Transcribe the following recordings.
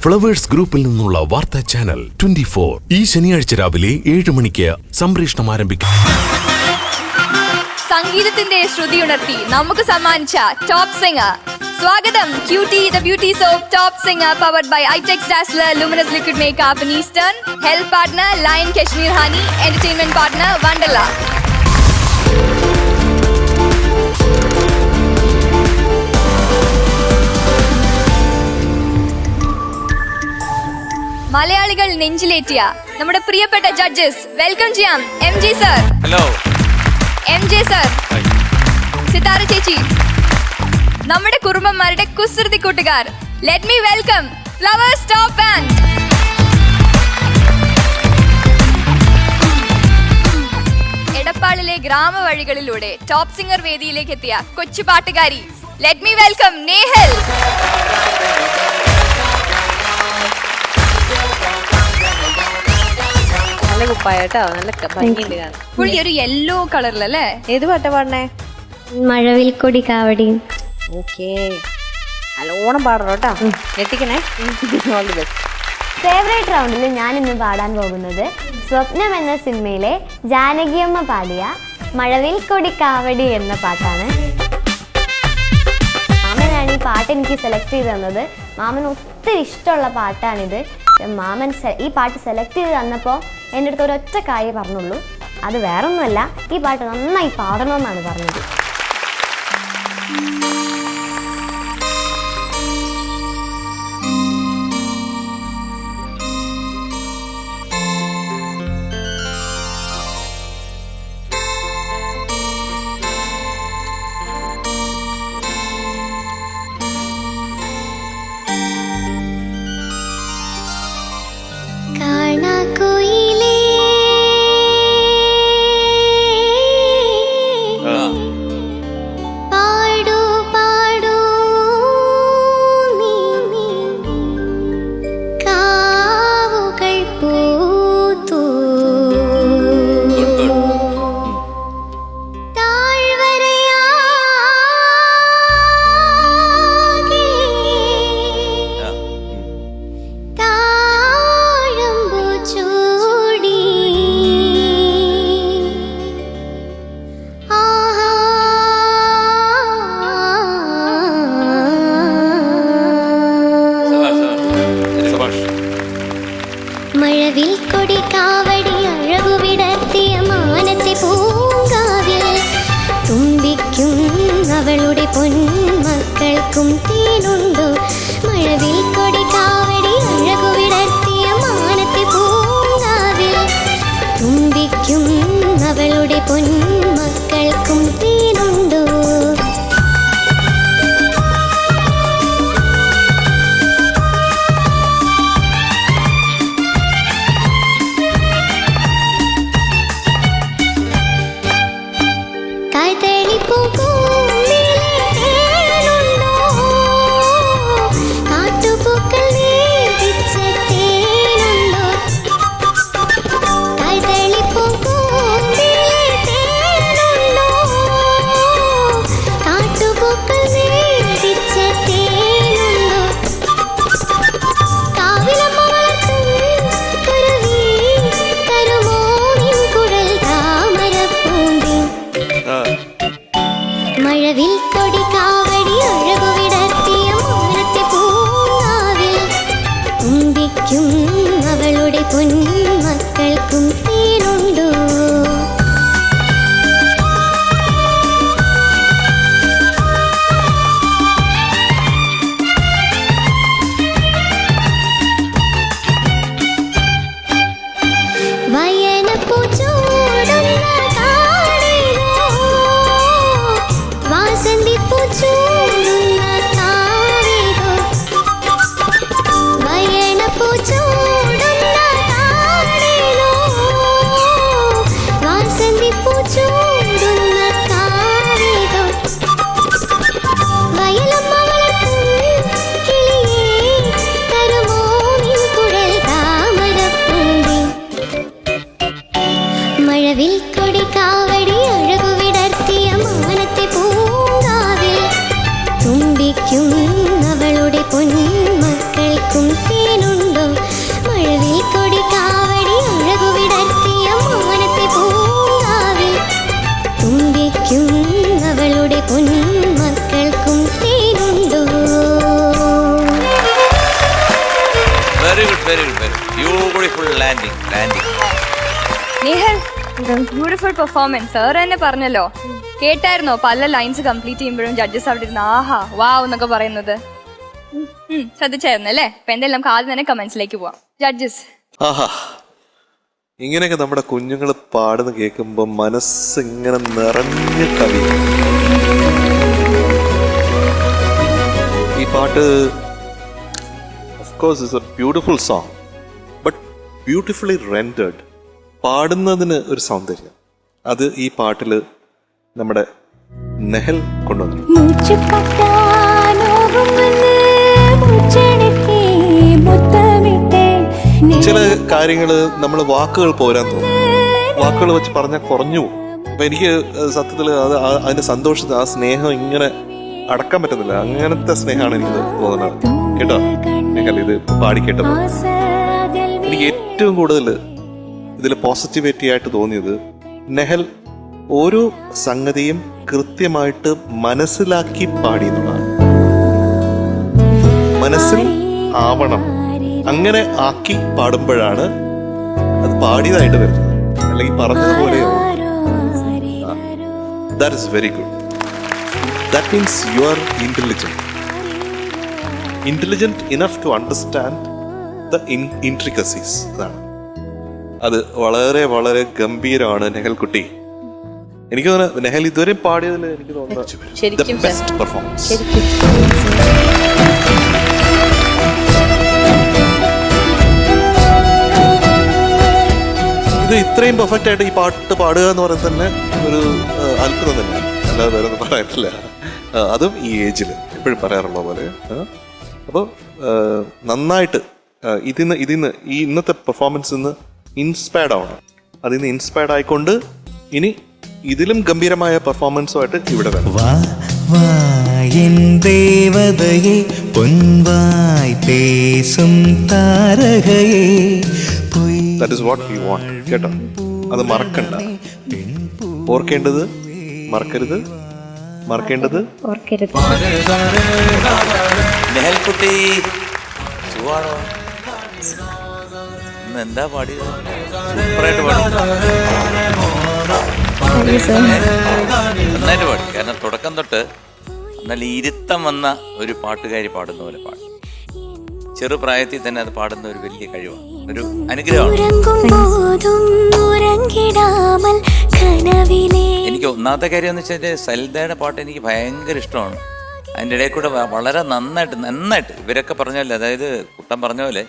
Flowers ഗ്രൂപ്പിൽ നിന്നുള്ള വാർത്താ ചാനൽ 24 ഈ ശനിയാഴ്ച രാവിലെ 7 മണിക്ക് സംപ്രേഷണം ആരംഭിക്കും. സംഗീതത്തിന്റെ ശ്രുതിയുണർത്തി നമുക്ക് സമ്മാനിച്ച ടോപ്പ് സിംഗർ. സ്വാഗതം cutie the beauty soap top singer powered by Eyetex Dazzler luminous liquid makeup in Eastern. Health partner lion Kashmir honey. Entertainment partner Wonderla. മലയാളികൾ നെഞ്ചിലേറ്റിയ നമ്മുടെ പ്രിയപ്പെട്ട ജഡ്ജസ് വെൽക്കം ചെയ്യാം. MJ sir. Hello. MJ sir. Sithara ചേച്ചി. നമ്മുടെ കുറുമ്പന്മാരുടെ കുസൃതി കൂട്ടുകാർ. Let me welcome flowers top band. എടപ്പാളിലെ ഗ്രാമവഴികളിലൂടെ ടോപ്പ് സിംഗർ വേദിയിലേക്ക് എത്തിയ കൊച്ചു പാട്ടുകാരി. Let me welcome Nehal. നല്ല കുപ്പായട്ടോ, നല്ല ഭംഗിയുണ്ട് കാണാൻ. പുള്ളി ഒരു യെല്ലോ കളറിലല്ലേ? ഏത് പാട്ടാ പാടണേ? മഴവിൽ കൊടി കാവടി. ഓക്കേ, നല്ലോണം പാടണം കേട്ടോ, ഞെട്ടിക്കണേ. All the best. ഫേവറേറ്റ് റൗണ്ടിൽ ഞാൻ ഇന്ന് പാടാൻ പോകുന്നത് സ്വപ്നം എന്ന സിനിമയിലെ ജാനകിയമ്മ പാടിയ മഴവിൽ കൊടി കാവടി എന്ന പാട്ടാണ്. മാമനാണ് ഈ പാട്ട് എനിക്ക് സെലക്ട് ചെയ്ത് തന്നത്. മാമന് ഒത്തിരി ഇഷ്ടമുള്ള പാട്ടാണിത്. മാമൻ ഈ പാട്ട് സെലക്ട് ചെയ്ത് തന്നപ്പോൾ എൻ്റെ അടുത്ത് ഒരൊറ്റ കാര്യം പറഞ്ഞുള്ളൂ, അത് വേറൊന്നുമല്ല, ഈ പാട്ട് നന്നായി പാടണമെന്നാണ് പറഞ്ഞത്. മഴവിൽ കൊടി കാവടി അഴകുവിടർത്തിയ മാനത്തെ പൂങ്കാവിൽ തുമ്പിക്കും അവളുടെ പൊന്മക്കൾക്കും തേനുണ്ടോ. മഴവിൽ കൊടി കാവടി അഴകുവിടർത്തിയ മാനത്തെ പൂങ്കാവിൽ തുമ്പിക്കും അവളുടെ പൊന്മക്കൾക്കും തേനുണ്ടോ. മഴവിൽ കൊടി കാവടി അഴകുവിടർത്തിയ മാനത്തെ പൂങ്കാവിൽ തുമ്പിക്കും അവളുടെ പൊന്മക്കൾക്കും തേനുണ്ടോ. ചൂടുന്ന മഴവിൽ കൊടി കാവടി അഴകു വിടർത്തിയ മാനത്തെ പൂങ്കാവിൽ തുമ്പിക്കും അവളുടെ പൊന്മക്കൾക്കും തേനുണ്ടോ. Very good, very good, very beautiful landing. Nihal, beautiful performance. Sir തന്നെ പറഞ്ഞല്ലോ, കേട്ടായിരുന്നോ പല ലൈൻസ് കംപ്ലീറ്റ് ചെയ്യുമ്പോഴും ജഡ്ജസ് അവിടെ ഇരുന്ന് ആഹാ വാവ് എന്നൊക്കെ പറയുന്നത്? ശ്രദ്ധിച്ചായിരുന്നു അല്ലേ? അപ്പൊ എന്തായാലും നമുക്ക് ആദ്യം തന്നെ കമന്റ്സിലേക്ക് പോവാം. ജഡ്ജസ്, ആഹാ, ഇങ്ങനെയൊക്കെ നമ്മുടെ കുഞ്ഞുങ്ങൾ പാടുന്ന കേൾക്കുമ്പോൾ മനസ്സിങ്ങനെ നിറഞ്ഞു കവിയും. ഈ പാട്ട് of course is a beautiful song, but beautifully rendered. പാടുന്നതിന് ഒരു സൗന്ദര്യം, അത് ഈ പാട്ടിൽ നമ്മുടെ നെഹൽ കൊണ്ടുവന്നു. ചില കാര്യങ്ങൾ നമ്മൾ വാക്കുകൾ പോരാൻ തോന്നും, വാക്കുകൾ വെച്ച് പറഞ്ഞാൽ കുറഞ്ഞു പോകും. അപ്പൊ എനിക്ക് സത്യത്തിൽ അത് അതിന്റെ സന്തോഷത്തിൽ ആ സ്നേഹം ഇങ്ങനെ അടക്കാൻ പറ്റുന്നില്ല. അങ്ങനത്തെ സ്നേഹമാണ് എനിക്ക് തോന്നുന്നത്. കേട്ടോ നെഹൽ, ഇത് പാടി കേട്ടത് എനിക്ക് ഏറ്റവും കൂടുതൽ ഇതിൽ പോസിറ്റിവിറ്റി ആയിട്ട് തോന്നിയത് നെഹൽ ഓരോ സംഗതിയും കൃത്യമായിട്ട് മനസ്സിലാക്കി പാടിയെന്നുള്ളതാണ്. മനസ്സിൽ ആവണം, അങ്ങനെ ആക്കി പാടുമ്പോഴാണ് അത് പാടിയതായിട്ട് വരുന്നത്, അല്ലെങ്കിൽ പറഞ്ഞതുപോലെയോ. That is very good. That means you are intelligent enough to understand the intricacies. അതാണ് അത്. വളരെ വളരെ ഗംഭീരമാണ് നെഹൽ കുട്ടി. എനിക്ക് തോന്നുന്നു നെഹൽ ഇതുവരെ പാടിയതിൽ എനിക്ക് തോന്നുന്നു ബെസ്റ്റ് പെർഫോമൻസ്. ഇത് ഇത്രയും പെർഫെക്റ്റ് ആയിട്ട് ഈ പാട്ട് പാടുക എന്ന് പറയുന്നത് തന്നെ ഒരു അത്ഭുതം തന്നെ, അല്ലാതെ വേറെ ഒന്നും പറയാനില്ല. അതും ഈ ഏജിൽ എപ്പോഴും പറയാറുള്ള പോലെ. അപ്പോൾ നന്നായിട്ട് ഇതിന്ന് ഈ ഇന്നത്തെ പെർഫോമൻസിൽ നിന്ന് ഇൻസ്പയർഡ് ആവണം. അതിൽ നിന്ന് ഇൻസ്പയർഡ് ആയിക്കൊണ്ട് ഇനി ഇതിലും ഗംഭീരമായ പെർഫോമൻസുമായിട്ട് ഇവിടെ വരണം. ദേവതയെ പൊൻവായ് പേസും താരകയെ. That is what we want. കേട്ടോ, അത് മറക്കണ്ട. ഓർക്കേണ്ടത് മറക്കരുത്, മറക്കേണ്ടത് ഓർക്കരുത്. നെഹൽ കുട്ടി സുഖാണോ? ഇന്ന് എന്താ പാടിയത്? സൂപ്പറായിട്ട് പാടി, നന്നായിട്ട് പാടി. കാരണം തുടക്കം തൊട്ട് നല്ല ഇരുത്തം വന്ന ഒരു പാട്ടുകാരി പാടുന്ന പോലെ പാടി. ചെറുപ്രായത്തിൽ തന്നെ അത് പാടുന്ന ഒരു വലിയ കഴിവാണ്, ഒരു അനുഗ്രഹമാണ്. എനിക്ക് ഒന്നാമത്തെ കാര്യം എന്ന് വെച്ചാൽ സൽദയുടെ പാട്ട് എനിക്ക് ഭയങ്കര ഇഷ്ടമാണ്. അതിൻ്റെ ഇടയിൽ കൂടെ വളരെ നന്നായിട്ട് ഇവരൊക്കെ പറഞ്ഞല്ലേ, അതായത് കുട്ടൻ പറഞ്ഞ പോലെ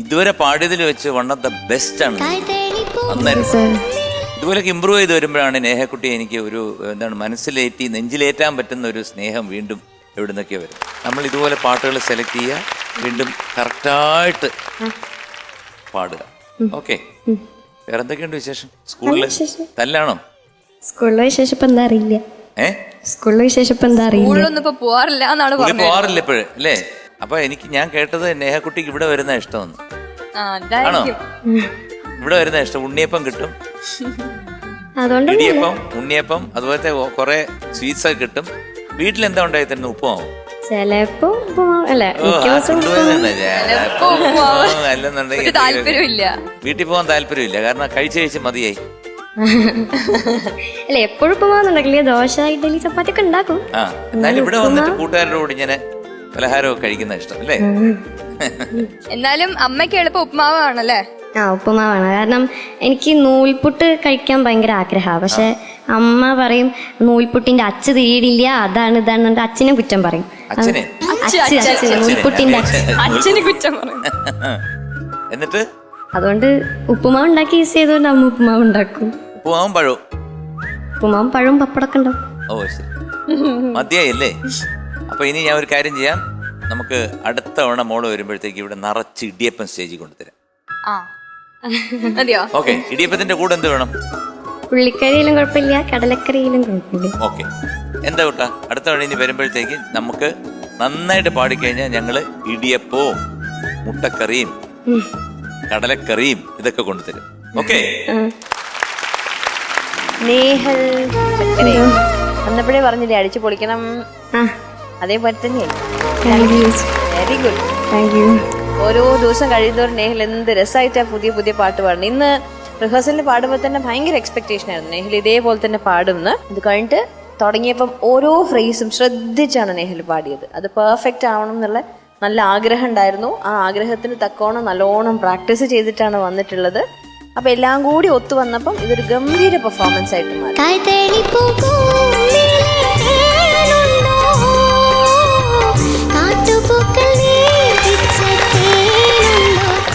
ഇതുവരെ പാടിയതിൽ വെച്ച് വൺ ഓഫ് ദ ബെസ്റ്റ് ആണ്. നന്നായിട്ട് ഇതുപോലൊക്കെ ഇമ്പ്രൂവ് ചെയ്ത് വരുമ്പോഴാണ് നേഹക്കുട്ടി എനിക്ക് ഒരു എന്താണ് മനസ്സിലേറ്റി നെഞ്ചിലേറ്റാൻ പറ്റുന്ന ഒരു സ്നേഹം വീണ്ടും എവിടെ നിന്നൊക്കെ വരും. നമ്മൾ ഇതുപോലെ പാട്ടുകൾ സെലക്ട് ചെയ്യുക, വീണ്ടും കറക്റ്റായിട്ട് പാടുക. ഓക്കെ, വേറെ എന്തൊക്കെയുണ്ട് വിശേഷം? സ്കൂളില് തല്ലാണോ? സ്കൂളിലെ വിശേഷം ഇപ്പൊ എന്താ അറിയില്ല. സ്കൂളിലെ വിശേഷം ഇപ്പൊ എന്താ അറിയില്ല. സ്കൂളിലൊന്നും ഇപ്പൊ പോവാറില്ല എന്നാണ് പറഞ്ഞത്. പോവാറില്ല ഇപ്പോഴും അല്ലേ? അപ്പൊ ഞാൻ കേട്ടത് നേഹക്കുട്ടിക്ക് ഇവിടെ വരുന്ന ഇഷ്ടമെന്ന്. ആണോ? ഇവിടെ വരുന്ന ഇഷ്ടം. ഉണ്ണിയപ്പം കിട്ടും, ഇടിയപ്പം, ഉണ്ണിയപ്പം, അതുപോലത്തെ കുറെ സ്വീറ്റ്സ് ഒക്കെ കിട്ടും. വീട്ടിലെന്താ ഉണ്ടായി തന്നെ? ഉപ്പുമാവും ചിലപ്പോ അല്ലെന്നുണ്ടെങ്കിൽ താല്പര്യമില്ല, വീട്ടിൽ പോകാൻ താല്പര്യമില്ല. കാരണം കഴിച്ച് മതിയായി. അല്ല എപ്പോഴും ഉപ്പുമാവുന്നുണ്ടെങ്കിലേ ദോശ, ഇഡ്ഡലി, ചപ്പാത്തി ഒക്കെ ഉണ്ടാക്കും. ആ, എന്നാലും ഇവിടെ വന്നിട്ട് കൂട്ടുകാരുടെ കൂടി ഇങ്ങനെ പലഹാരമൊക്കെ കഴിക്കുന്ന ഇഷ്ടം അല്ലേ? എന്നാലും അമ്മയ്ക്ക് എളുപ്പം ഉപ്പുമാവാണല്ലേ? ആ, ഉപ്പുമാവാണ്. കാരണം എനിക്ക് നൂൽപുട്ട് കഴിക്കാൻ ഭയങ്കര ആഗ്രഹമാണ്. പക്ഷെ അമ്മ പറയും നൂൽപുട്ടിന്റെ അച്ച് തിരിയിടില്ല, അതാണ് ഇതാണ്. അച്ഛനെ കുറ്റം പറയും. നൂൽപുട്ടിന്റെ അച്ഛനെ കുറ്റം പറയും. എന്നിട്ട് അതുകൊണ്ട് ഉപ്പുമാവ് ഉണ്ടാക്കി യൂസ് ചെയ്തുകൊണ്ട് അമ്മ ഉപ്പുമാവ് ഉണ്ടാക്കും. ഉപ്പുമാവും പഴവും, ഉപ്പുമാവും പഴവും പപ്പടമൊക്കെ ഉണ്ടാവും. ഓ ശരി, മതിയായില്ലേ? അപ്പൊ ഇനി ഞാൻ ഒരു കാര്യം ചെയ്യാം. നമുക്ക് അടുത്ത തവണ മോള് വരുമ്പോഴത്തേക്ക് ഇവിടെ നിറച്ച് ഇടിയപ്പം സ്റ്റേജിൽ കൊണ്ടുതരാം. ഓക്കെ, ഇടിയപ്പത്തിന്റെ കൂടെ എന്ത് വേണം? ഉള്ളിക്കറിയിലും കുഴപ്പമില്ല, കടലക്കറിയിലും കുഴപ്പമില്ല. ഓക്കെ, എന്താ കൂട്ടാ അടുത്ത തവണ ഇനി വരുമ്പോഴത്തേക്ക് നമുക്ക് നന്നായിട്ട് പാടിക്കഴിഞ്ഞാൽ ഞങ്ങള് ഇടിയപ്പവും മുട്ടക്കറിയും കടലക്കറിയും ഇതൊക്കെ കൊണ്ടുതരും. ഓക്കെ? നേഹൽ ചക്കരെ വന്നപ്പോഴേ പറഞ്ഞില്ലേ അടിച്ചു പൊളിക്കണം. അതേപോലെ തന്നെയല്ലേ. Very good. ഓരോ ദിവസം കഴിയുന്നവർ നേഹൽ എന്ത് രസമായിട്ടാ പുതിയ പുതിയ പാട്ട് പാടുന്നത്. ഇന്ന് റിഹേഴ്സലിൽ പാടുമ്പോൾ തന്നെ ഭയങ്കര എക്സ്പെക്ടേഷൻ ആയിരുന്നു നേഹൽ ഇതേപോലെ തന്നെ പാടുമെന്ന്. ഇത് കഴിഞ്ഞിട്ട് തുടങ്ങിയപ്പം ഓരോ ഫ്രേസും ശ്രദ്ധിച്ചാണ് നേഹൽ പാടിയത്. അത് പെർഫെക്റ്റ് ആവണം എന്നുള്ള നല്ല ആഗ്രഹം ഉണ്ടായിരുന്നു. ആ ആഗ്രഹത്തിന് തക്കോണം നല്ലോണം പ്രാക്ടീസ് ചെയ്തിട്ടാണ് വന്നിട്ടുള്ളത്. അപ്പൊ എല്ലാം കൂടി ഒത്തു വന്നപ്പം ഇതൊരു ഗംഭീര പെർഫോമൻസ് ആയിട്ട് മാറി.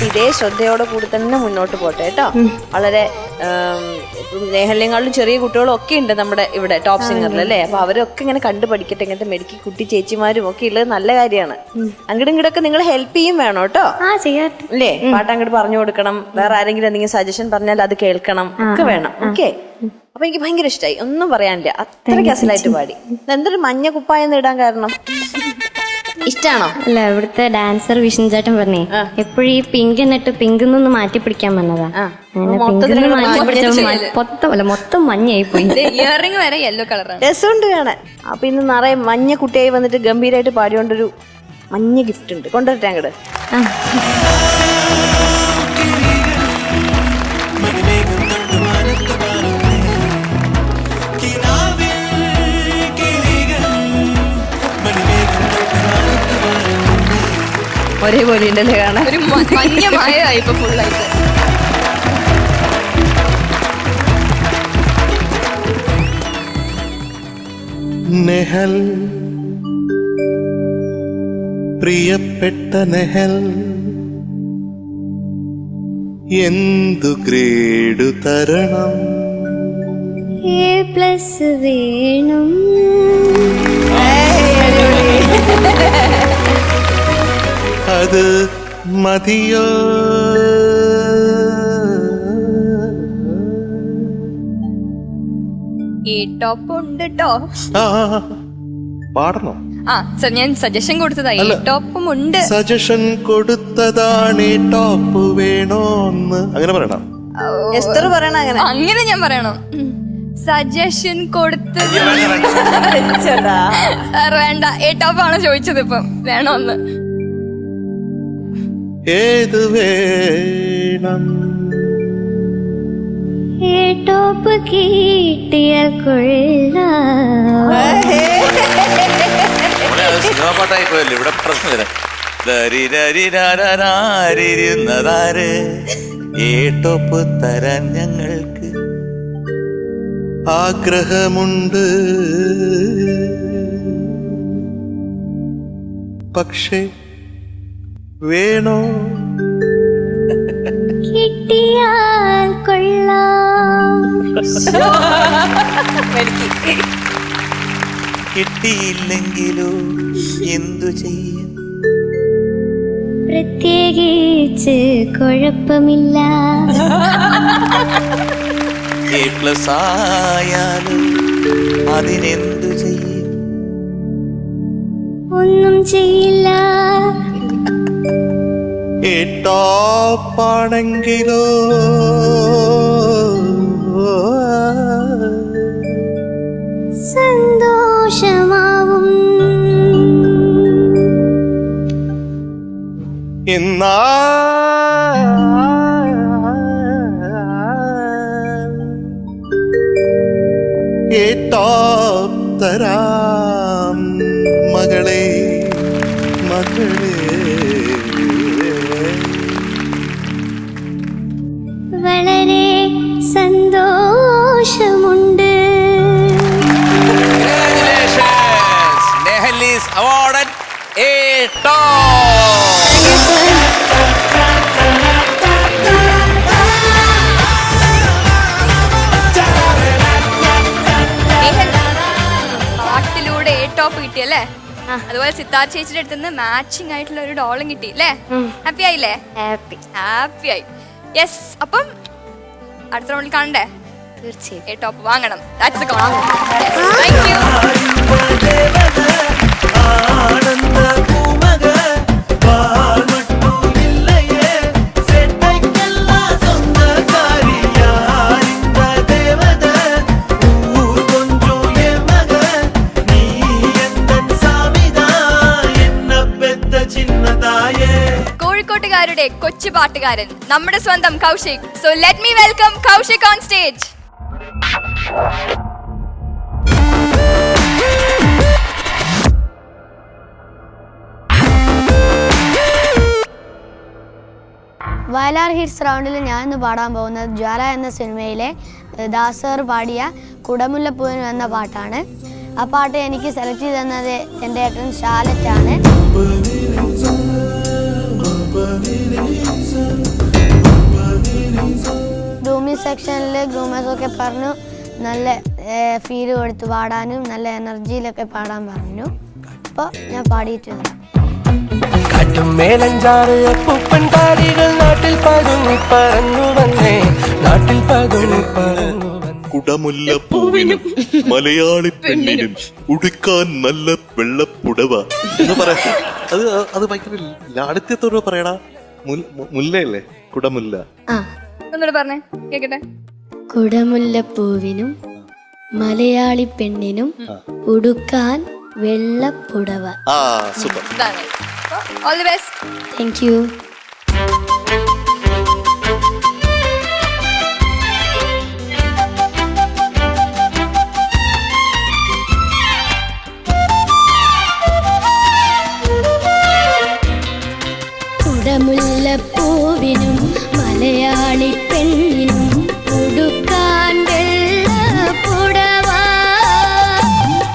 ഇതേ ശ്രദ്ധയോടെ കൂടി തന്നെ മുന്നോട്ട് പോട്ടെ കേട്ടോ. വളരെ നേഹലിനെക്കാളും ചെറിയ കുട്ടികളും ഒക്കെ ഉണ്ട് നമ്മുടെ ഇവിടെ ടോപ്പ് സിംഗറിൽ അല്ലേ. അപ്പൊ അവരൊക്കെ ഇങ്ങനെ കണ്ടു പഠിക്കട്ടെ. ഇങ്ങനത്തെ മെഡിക്കൽ കുട്ടി ചേച്ചിമാരും ഒക്കെ ഉള്ളത് നല്ല കാര്യമാണ്. അങ്ങോട്ടും ഇങ്ങോട്ടൊക്കെ നിങ്ങൾ ഹെൽപ്പ് ചെയ്യും വേണം കേട്ടോ അല്ലേ. പാട്ട് അങ്ങോട്ട് പറഞ്ഞു കൊടുക്കണം. വേറെ ആരെങ്കിലും എന്തെങ്കിലും സജഷൻ പറഞ്ഞാൽ അത് കേൾക്കണം ഒക്കെ വേണം. ഓക്കെ. അപ്പൊ എനിക്ക് ഭയങ്കര ഇഷ്ടമായി. ഒന്നും പറയാനില്ല. അത്രയ്ക്ക് അസലായിട്ട് പാടി. എന്തൊരു മഞ്ഞ കുപ്പായെന്ന് ഇടാൻ കാരണം ഇഷ്ടാണോ? അല്ല, ഇവിടുത്തെ ഡാൻസർ വിഷ്ണു ചേട്ടൻ പറഞ്ഞേ എപ്പോഴും ഈ പിങ്ക് എന്നിട്ട് പിങ്ക് നിന്ന് മാറ്റി പിടിക്കാൻ വന്നതാ. മൊത്തം മഞ്ഞയായി പോയി. ഇയറിംഗ് വരെ യെല്ലോ കളറാണ്. രസമുണ്ട് കാണാൻ. അപ്പൊ ഇന്ന് നിറയെ മഞ്ഞ കുട്ടിയായി വന്നിട്ട് ഗംഭീരമായിട്ട് പാടിയോണ്ടൊരു മഞ്ഞ ഗിഫ്റ്റ് ഉണ്ട്. കൊണ്ടുവരട്ടെ അങ്ങോട്ട്. ഒരേപോലെ ഉണ്ടല്ലേ കാണാൻ. ഒരു മഞ്ഞ മഴയായി ഇപ്പൊ ഫുള്ളായിട്ട്. നെഹൽ, പ്രിയപ്പെട്ട നെഹൽ, എന്തു ഗ്രേഡു തരണം? A+ വേണം. അത് മതിയോ? ഈ ടോപ്പ് ഉണ്ട് ട്ടോ. പാടണോ? ഞാൻ സജഷൻ കൊടുത്തതാ. ഈ ടോപ്പും ഉണ്ട്. സജഷൻ കൊടുത്തതാണ് ഈ ടോപ്പ് വേണോന്ന് അങ്ങനെ പറയണം. എസ്തർ പറയണ അങ്ങനെ. അങ്ങനെ ഞാൻ പറയണോ? സജഷൻ കൊടുത്തത് സാർ വേണ്ട. ഈ ടോപ്പാണ് ചോദിച്ചത്. ഇപ്പം വേണോന്ന്. ഏത് വേണം? ടോപ്പ് കിട്ടിയ കൊള്ളാം. സിനിമ പാട്ടായി പോയല്ലേ. ഇവിടെ പ്രശ്നം വരാം. ഏട്ടോപ്പ് തരാൻ ഞങ്ങൾക്ക് ആഗ്രഹമുണ്ട്, പക്ഷേ വേണോ? കിട്ടിയാൽ കൊള്ളാം. കിട്ടിയില്ലെങ്കിലോ എന്തു ചെയ്യും? പ്രത്യേകിച്ച് കുഴപ്പമില്ല. A+ ആയാലും അതിനെന്തു ചെയ്യും? ഒന്നും ചെയ്യില്ല. ടോപ്പാണെങ്കിലോ സന്തോഷമാവും. എന്നാ ടോപ്പ് തരാം മകളെ, മകളെ. വളരെ സന്തോഷമുണ്ട്. Nehal is awarded a top. പാട്ടിലൂടെ എ ടോപ്പ് കിട്ടിയല്ലേ. അതുപോലെ സിത്താർ ചേച്ചിയുടെ അടുത്ത് നിന്ന് മാച്ചിങ് ആയിട്ടുള്ള ഒരു ഡോളും കിട്ടി അല്ലേ. ഹാപ്പി ആയില്ലേ? ഹാപ്പി ആയി. യെസ്. അപ്പം അടുത്ത റൗണ്ടിൽ കാണണ്ടേ? തീർച്ചയായും എ ടോപ്പ് വാങ്ങണം. That's the goal. Yes. Thank you. കോഴിക്കോട്ടുകാരുടെ കൊച്ചു പാട്ടുകാരൻ നമ്മുടെ സ്വന്തം Kaushik. So let me welcome Kaushik on stage. Vayalar hits റൗണ്ടിൽ ഞാൻ ഇന്ന് പാടാൻ പോകുന്നത് ജ്വാല എന്ന സിനിമയിലെ ദാസർ പാടിയ കുടമുല്ലപ്പൂവിനും എന്ന പാട്ടാണ്. ആ പാട്ട് എനിക്ക് സെലക്ട് ചെയ്ത് തന്നത് എൻ്റെ ഏട്ടൻ ഷാലറ്റാണ്. ഗ്രൂമിങ് സെക്ഷനിൽ ഗ്രൂമേഴ്സൊക്കെ പറഞ്ഞു നല്ല ഫീല് കൊടുത്ത് പാടാനും നല്ല എനർജിയിലൊക്കെ പാടാൻ പറഞ്ഞു. അപ്പോൾ ഞാൻ പാടിയിട്ടുണ്ട്. കാറ്റും മേലഞ്ചാറ് അപ്പൂപ്പൻ താടികൾ നാട്ടിൽ പതുങ്ങി പറന്നു വന്നേ, നാട്ടിൽ പതുങ്ങി പറന്നു വന്നേ. കുടമുല്ലപ്പൂവിനും മലയാളി പെണ്ണിനും ഉടുക്കാൻ നല്ല വെള്ളപ്പുടവ എന്ന് പറയാം. അത് ഭയങ്കര ലാളിത്യത്തോട് പറയടാ. മുല്ലയല്ലേ കുടമുല്ല? ഒന്നുകൂടെ പറഞ്ഞേ കേക്കട്ടെ. കുടമുല്ലപ്പൂവിനും മലയാളി പെണ്ണിനും ഉടുക്കാൻ വെള്ളപ്പുടവ. Super. All the best. Thank you. കുടമുല്ലപ്പൂവിനും മലയാളി പെണ്ണിനും ഉടുക്കാൻ വെള്ളപ്പുടവ,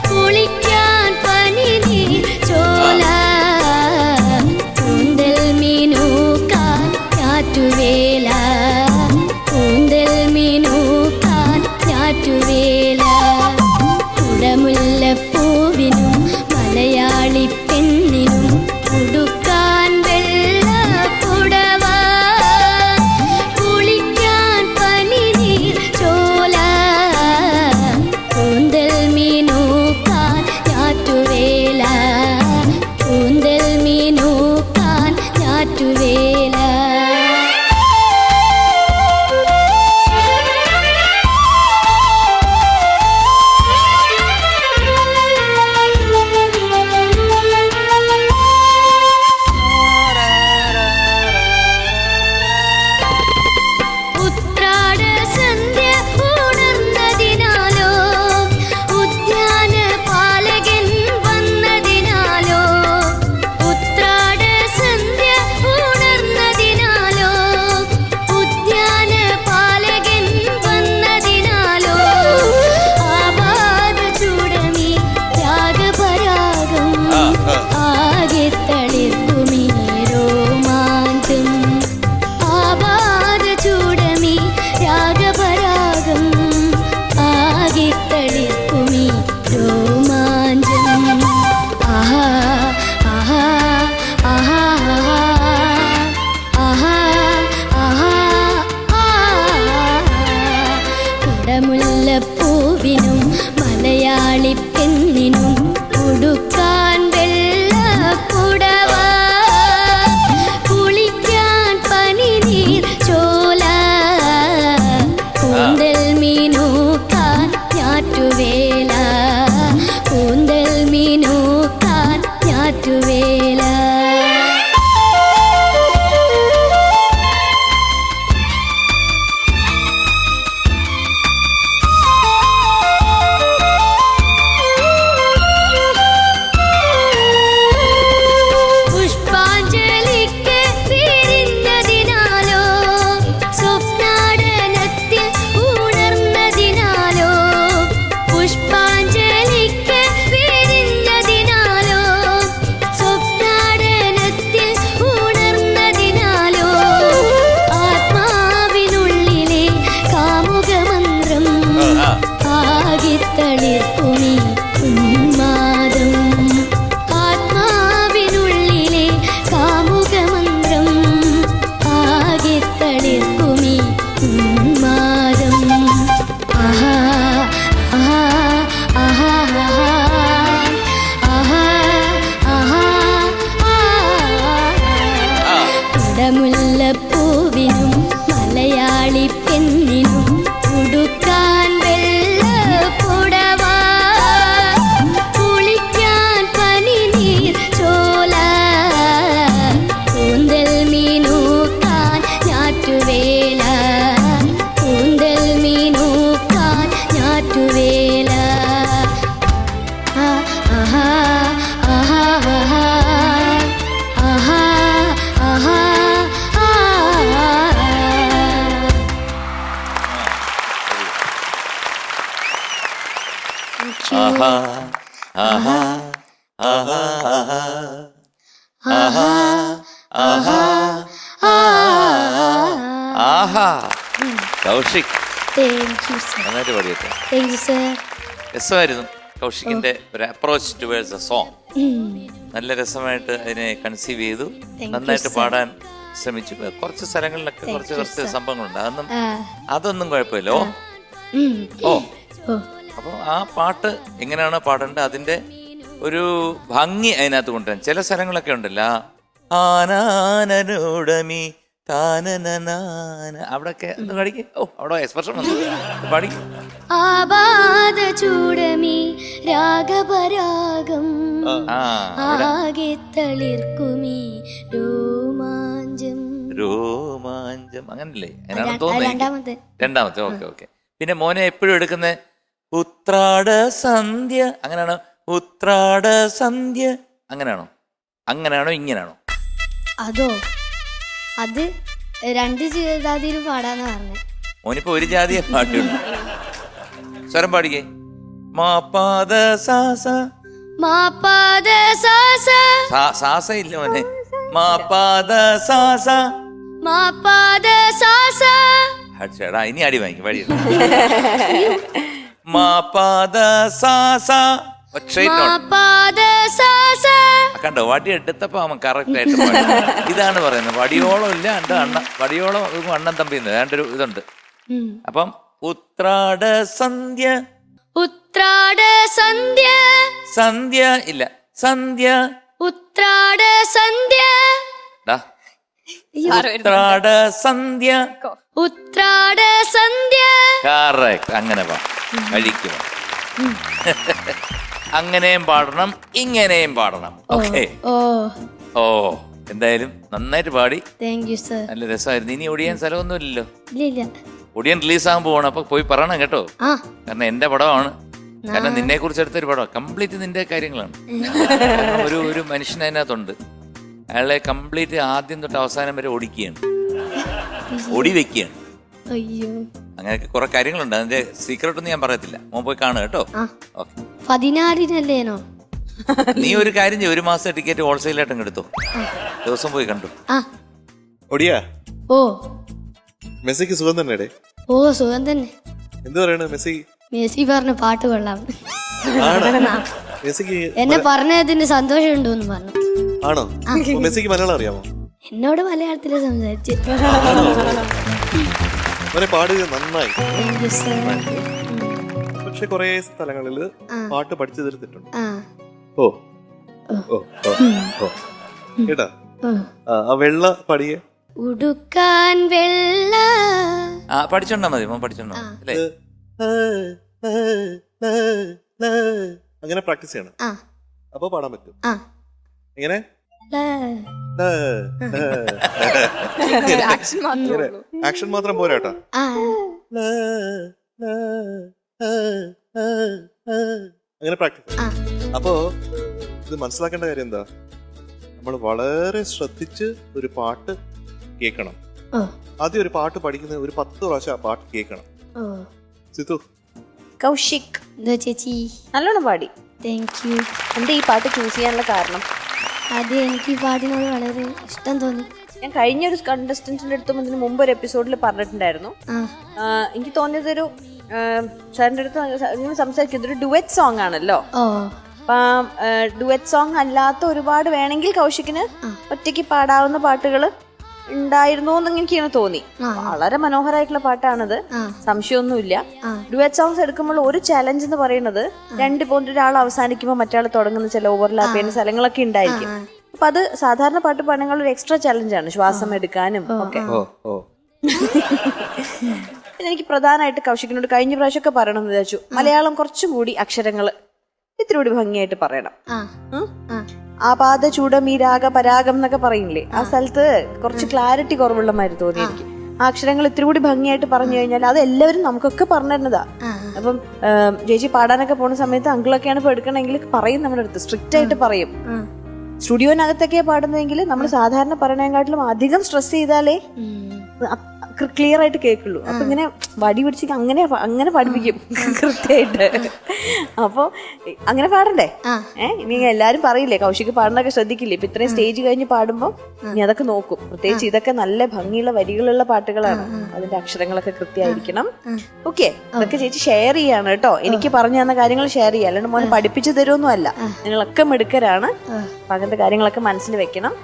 കുളിക്കാൻ പനിനീർ ചോല, കൂന്തൽ മീനൂക്കാൻ ഞാറ്റുവേല, കൂന്തൽ മീനൂക്കാൻ ഞാറ്റുവേല. കുടമുല്ലപ്പൂവിനും മലയാളി പെണ്ണിനും ഉടുക്കാൻ വെള്ളപ്പുടവ, കുളിക്കാൻ പനിനീർ ചോല, കൂന്തൽ മീനൂക്കാൻ ഞാറ്റുവേല, കൂന്തൽ മീനൂക്കാൻ ഞാറ്റുവേല. ഉത്രാട സന്ധ്യ ഉണർന്നതിനാലോ, ഉദ്യാന പാലകൻ വന്നതിനാലോ, ഉത്രാട സന്ധ്യ ഉണർന്നതിനാലോ, ഉദ്യാന പാലകൻ വന്നതിനാലോ, ആപാദ ചൂടമി രാഗപരാഗം ആകെ തളിർക്കുമീ രോമാഞ്ചം, ആപാദ ചൂടമി രാഗപരാഗം ആകെ തളിർക്കുമീ രോമാഞ്ചം. ആഹാ ആഹാ ആഹാ ആഹാ ആഹാ ആഹാ. കുടമുല്ലപ്പൂവിനും മലയാളി പെണ്ണിനും ഉടുക്കാൻ വെള്ളപ്പുടവ, കുളിക്കാൻ പനിനീർ ചോല, കൂന്തൽ മീനൂക്കാൻ ഞാറ്റുവേല, കൂന്തൽ മീനൂക്കാൻ ഞാറ്റുവേല. പുഷ്പാഞ്ജലിക്ക് വിരിഞ്ഞതിനാലോ, സ്വപ്നാടനത്തിൽ ഉണർന്നതിനാലോ, പുഷ്പാഞ്ജലിക്ക് വിരിഞ്ഞതിനാലോ, സ്വപ്നാടനത്തിൽ ഉണർന്നതിനാലോ, ആത്മാവിനുള്ളിലെ കാമുകമന്ത്രം ആകെ തളിർക്കുമീ ഉന്മാദം, ആത്മാവിനുള്ളിലെ കാമുകമന്ത്രം ആകെ തളിർക്കുമീ ഉന്മാദം. ആഹാ ആഹാ ആഹാ ആഹാ ആഹാ ആഹാ. കുടമുല്ലപ്പൂവിനും മലയാളി പെണ്ണിനും ഉടുക്കാൻ വെള്ളപ്പുടവ, കുളിക്കാൻ പനിനീർ ചോല, കൂന്തൽ me Aaha Aaha Aaha Aaha Aaha Aaha. Kaushik thank you sir. നന്നായിട്ട് പാടിയിട്ട് താങ്ക് യു സർ. രസമായിരുന്നു കൗശിക്കിന്റെ ഒരു അപ്രോച്ച് ടുവേഴ്സ് എ സോങ്. നല്ല രസമായിട്ട് അതിനെ കൺസീവ് ചെയ്തു. നന്നായിട്ട് പാടാൻ ശ്രമിച്ചു. കുറച്ച് സ്ഥലങ്ങളിലൊക്കെ കുറച്ച് സംഭവങ്ങളുണ്ട്. അതൊന്നും കുഴപ്പമില്ല. ഓ അപ്പോൾ ആ പാട്ട് എങ്ങനെയാണോ പാടേണ്ടത് അതിന്റെ ഒരു ഭംഗി അതിനകത്ത് കൊണ്ടുവരാൻ ചില സ്ഥലങ്ങളൊക്കെ ഉണ്ടല്ലോ. ആനാനോടമി താനനാന അവിടൊക്കെ ഒന്ന് പാടിക്കേ. ഓ അവിടെ എക്സ്പ്രഷൻ പാടിക്കും. ആബാദ ചൂടമി രാഗപരാഗം ആകെ തളിർക്കുമി രോമാഞ്ചം. രോമാഞ്ചം അങ്ങനല്ലേ? അങ്ങനെയാണ് തോന്നുന്നത്. രണ്ടാമത്തെ. Okay okay. പിന്നെ മോനെ എപ്പോഴും എടുക്കുന്ന ഉത്രാട സന്ധ്യ അങ്ങനെയാണോ? ഉത്രാട സന്ധ്യ അങ്ങനെയാണോ? അങ്ങനെയാണോ ഇങ്ങനെയാണോ? അതോ അത് രണ്ട് ജാതിയിലും പാടാന്ന് പറഞ്ഞേ. മോനിപ്പോ ഒരു ജാതിയെ പാട്ടുണ്ട്. സ്വരം പാടിക്കേ. മാപ്പാദ സാസ. മാപ്പാദ സാസ. സാസ ഇല്ല മോനെ. മാപ്പാദ സാസ. മാപ്പാദ സാസ. ചേടാ ഇനി അടി വാങ്ങിക്കും വഴി. മാപ്പാദ സാസ. മാപ്പാദ സാസ. കണ്ടോ വടി എടുത്തപ്പോ അവൻ കറക്റ്റ് ആയിട്ട് പാടി. ഇതാണ് പറയുന്നത്. വടിയോളം ഇല്ല വടിയോളം അണ്ണൻ തമ്പി രണ്ടൊരു ഇതുണ്ട്. അപ്പം ഉത്രാട സന്ധ്യ. ഉത്രാട സന്ധ്യ. സന്ധ്യ ഇല്ല സന്ധ്യ. ഉത്രാട സന്ധ്യ. ഉത്രാട സന്ധ്യ. ഉത്രാട സന്ധ്യ. കറക്റ്റ്. അങ്ങനെ കഴിക്കുക. അങ്ങനെയും പാടണം ഇങ്ങനെയും പാടണം. ഓക്കെ. ഓ എന്തായാലും നന്നായിട്ട് പാടി. Thank you sir. നല്ല രസമായിരുന്നു. ഇനി ഒടിയാൻ സ്ഥലമൊന്നും ഇല്ലല്ലോ. ഇല്ല. ഒടിയൻ റിലീസ് ആകാൻ പോകണം. അപ്പൊ പോയി പറയണം കേട്ടോ. കാരണം എന്റെ പടമാണ്. കാരണം നിന്നെ കുറിച്ച് എടുത്തൊരു പടമാണ്. കംപ്ലീറ്റ് നിന്റെ കാര്യങ്ങളാണ്. ഒരു മനുഷ്യൻ അതിനകത്തുണ്ട്. അയാളെ കംപ്ലീറ്റ് ആദ്യം തൊട്ട് അവസാനം വരെ ഓടിക്കുകയാണ്, ഓടി വെക്കുകയാണ്. അയ്യോ അങ്ങനെയൊക്കെ കുറെ കാര്യങ്ങളുണ്ട്. അതിന്റെ സീക്രട്ട് ഒന്നും ഞാൻ പറയത്തില്ല. മോൻ പോയി കാണുക കേട്ടോ. ഓക്കെ. 14-നല്ലേനോ? നീ ഒരു കാര്യം ചെയ്യും, 1 മാസം ടിക്കറ്റ് ഹോൾസെയിലായിട്ടും എടുത്തോ. ദിവസം പോയി കണ്ടു. ഒടിയാ. ഓ മെസ്സിക്ക് സുഖം തന്നെ? ഓ സുഖം തന്നെ. എന്ത് പറയണ മെസ്സി? മെസ്സി പറഞ്ഞ പാട്ട് കൊള്ളാം. മെസ്സിക്ക് എന്നെ പറഞ്ഞതിന്റെ സന്തോഷം ഉണ്ടോന്ന് പറഞ്ഞു. ആണോ? മെസ്സിക്ക് മലയാളം അറിയാമോ? എന്നോട് മലയാളത്തില് സംസാരിച്ചു. പാടുക നന്നായി. Thank you sir. പക്ഷെ കുറെ സ്ഥലങ്ങളില് പാട്ട് പഠിച്ചു തീർത്തിട്ടുണ്ട്. ഓ കേട്ടാ? ആ വെള്ള പാടിയ ഉടുക്കാൻ വെള്ള പഠിച്ചോണ്ടാ മതി. മോൻ പഠിച്ചോണ്ടോ അല്ലേ? അങ്ങനെ പ്രാക്ടീസ് ചെയ്യണം. അപ്പൊ പാടാൻ പറ്റും. എങ്ങനെ? ആക്ഷൻ മാത്രം പോരാട്ടാ. അങ്ങനെ പ്രാക്ടീസ്. അപ്പോ ഇത് മനസ്സിലാക്കേണ്ട കാര്യം എന്താ? നമ്മൾ വളരെ ശ്രദ്ധിച്ച് ഒരു പാട്ട് കേൾക്കണം. ആദ്യം ഒരു പാട്ട് പഠിക്കുന്ന ഒരു 10 പ്രാവശ്യം ആ പാട്ട് കേൾക്കണം. സിത്തു. കൗശിക് ചേച്ചി നല്ലോണം പാടി. Thank you. എന്താ ഈ പാട്ട് ചൂസ് ചെയ്യാനുള്ള കാരണം? അത് എനിക്ക് ഈ പാട്ടിനോട് വളരെ ഇഷ്ടം തോന്നി. ഞാൻ കഴിഞ്ഞൊരു കണ്ടസ്റ്റന്റിന്റെ അടുത്തും ഇതിന് മുമ്പ് ഒരു എപ്പിസോഡിൽ പറഞ്ഞിട്ടുണ്ടായിരുന്നു. എനിക്ക് തോന്നിയതൊരു സാറിന്റെ അടുത്ത് ഇങ്ങനെ സംസാരിക്കും, ഇതൊരു ഡുവറ്റ് സോങ് ആണല്ലോ. അപ്പം ഡുവറ്റ് സോങ് അല്ലാത്ത ഒരുപാട് വേണമെങ്കിൽ കൗശിക്കിന് ഒറ്റയ്ക്ക് പാടാവുന്ന പാട്ടുകൾ ഉണ്ടായിരുന്നു എന്ന് എനിക്കിങ്ങനെ തോന്നി. വളരെ മനോഹരമായിട്ടുള്ള പാട്ടാണത്, സംശയമൊന്നുമില്ല. ഡുവറ്റ് സോങ്സ് എടുക്കുമ്പോൾ ഒരു ചലഞ്ച് എന്ന് പറയുന്നത് ഒരാൾ അവസാനിക്കുമ്പോൾ മറ്റാൾ തുടങ്ങുന്ന ചില ഓവർലാപ്പ് ചെയ്യുന്ന സ്ഥലങ്ങളൊക്കെ ഉണ്ടായിരിക്കും. അപ്പൊ അത് സാധാരണ പാട്ട് പാടുമ്പോൾ ഒരു എക്സ്ട്രാ ചലഞ്ചാണ്, ശ്വാസം എടുക്കാനും ഒക്കെ. പിന്നെ എനിക്ക് പ്രധാനമായിട്ട് കൗശിക്കിനോട് കഴിഞ്ഞ പ്രാവശ്യമൊക്കെ പറയണം എന്ന് വിചാരിച്ചു, മലയാളം കുറച്ചും കൂടി അക്ഷരങ്ങൾ ഇത്തിരി കൂടി ഭംഗിയായിട്ട് പറയണം. ആപാദ ചൂടമീ രാഗ പരാഗം എന്നൊക്കെ പറയില്ലേ, ആ സ്ഥലത്ത് കുറച്ച് ക്ലാരിറ്റി കുറവുള്ള മാതിരി തോന്നി എനിക്ക്. ആ അക്ഷരങ്ങൾ ഇത്തിരി കൂടി ഭംഗിയായിട്ട് പറഞ്ഞു കഴിഞ്ഞാൽ അത് എല്ലാവരും നമുക്കൊക്കെ പറഞ്ഞു തരുന്നതാ. അപ്പം ചേച്ചി പാടാനൊക്കെ പോണ സമയത്ത് അങ്കിളൊക്കെയാണ് ഇപ്പൊ എടുക്കണമെങ്കിൽ പറയും, നമ്മുടെ അടുത്ത് സ്ട്രിക്റ്റ് ആയിട്ട് പറയും. സ്റ്റുഡിയോനകത്തൊക്കെ പാടുന്നതെങ്കിൽ നമ്മൾ സാധാരണ പറയണേക്കാട്ടിലും അധികം സ്ട്രെസ് ചെയ്താലേ ക്ലിയർ ആയിട്ട് കേൾക്കുള്ളൂ. അപ്പൊ ഇങ്ങനെ വടി പിടിച്ച് അങ്ങനെ പഠിപ്പിക്കും കൃത്യമായിട്ട്. അപ്പൊ അങ്ങനെ പാടണ്ടേ? ഇനി എല്ലാരും പറയില്ലേ കൗശിക്ക് പാടുന്നൊക്കെ ശ്രദ്ധിക്കില്ലേ? ഇപ്പൊ ഇത്രയും സ്റ്റേജ് കഴിഞ്ഞ് പാടുമ്പോ ഇനി അതൊക്കെ നോക്കും. പ്രത്യേകിച്ച് ഇതൊക്കെ നല്ല ഭംഗിയുള്ള വരികളുള്ള പാട്ടുകളാണ്, അതിന്റെ അക്ഷരങ്ങളൊക്കെ കൃത്യമായിരിക്കണം. ഓക്കെ, അതൊക്കെ ചേച്ചി ഷെയർ ചെയ്യാണ് കേട്ടോ. എനിക്ക് പറഞ്ഞു തന്ന കാര്യങ്ങൾ ഷെയർ ചെയ്യാം, അല്ലാണ്ട് മോനെ പഠിപ്പിച്ചു തരുമൊന്നും അല്ല. നിങ്ങളൊക്കെ മിടുക്കരാണ്, അങ്ങനത്തെ കാര്യങ്ങളൊക്കെ മനസ്സിൽ വെക്കണം.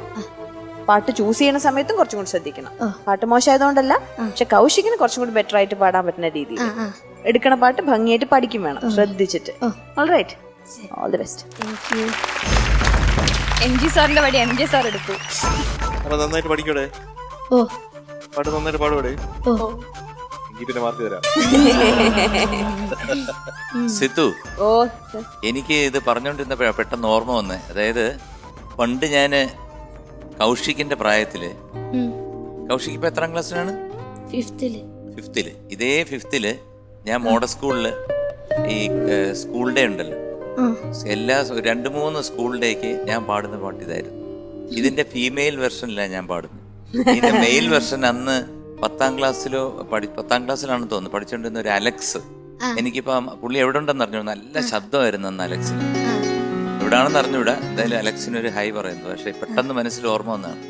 പാട്ട് ചൂസ് ചെയ്യുന്ന സമയത്തും കുറച്ചും കൂടി ശ്രദ്ധിക്കണം. പാട്ട് മോശമായതുകൊണ്ടല്ല, പക്ഷെ കൗശിക്കിന് കുറച്ചും കൂടി ബെറ്റർ ആയിട്ട് പാടാൻ പറ്റുന്ന രീതിയിൽ എടുക്കണ പാട്ട് ഭംഗിയായിട്ട് പഠിക്കും വേണം, ശ്രദ്ധിച്ചിട്ട്. Alright, all the best. MG സാറിന്റെ വടി MJ സാർ എടുത്തു. നന്നായിട്ട് പഠിക്കോടെ, പാട്ട് നന്നായിട്ട് പാടുകൂടെ, പിന്നെ മാർക്ക് തരാം. സിത്തു, എനിക്ക് ഇത് പറഞ്ഞോണ്ടിരുന്നപ്പോഴാ പെട്ടെന്ന് ഓർമ്മ വന്നേ. അതായത് പണ്ട് ഞാന് കൗശിക്കിന്റെ പ്രായത്തില്, കൗശിക്ക് ഇപ്പൊ എത്രാം ക്ലാസ്സിലാണ്? ഫിഫ്തില്. ഇതേ ഫിഫ്തില് ഞാൻ മോഡൽ സ്കൂളില് ഈ സ്കൂൾ ഡേ ഉണ്ടല്ലോ, എല്ലാ 2-3 സ്കൂൾ ഡേക്ക് ഞാൻ പാടുന്ന പാട്ട് ഇതായിരുന്നു. ഇതിന്റെ ഫീമെയിൽ വെർഷനിലാണ് ഞാൻ പാടുന്നത്. ഇതിന്റെ മെയിൽ വെർഷൻ അന്ന് 10ാം ക്ലാസ്സിലാണെന്ന് തോന്നുന്നു പഠിച്ചുകൊണ്ടിരുന്ന ഒരു അലക്സ്. എനിക്കിപ്പോ പുള്ളി എവിടെ ഉണ്ടെന്ന് അറിഞ്ഞു, നല്ല ശബ്ദമായിരുന്നു അന്ന് അലക്സിന്. എവിടാണെന്ന് അറിഞ്ഞൂടാ, എന്തായാലും അലക്സിനൊരു ഹൈ പറയുന്നു. പക്ഷെ പെട്ടെന്ന് മനസ്സിൽ ഓർമ്മ വന്നതാണ്,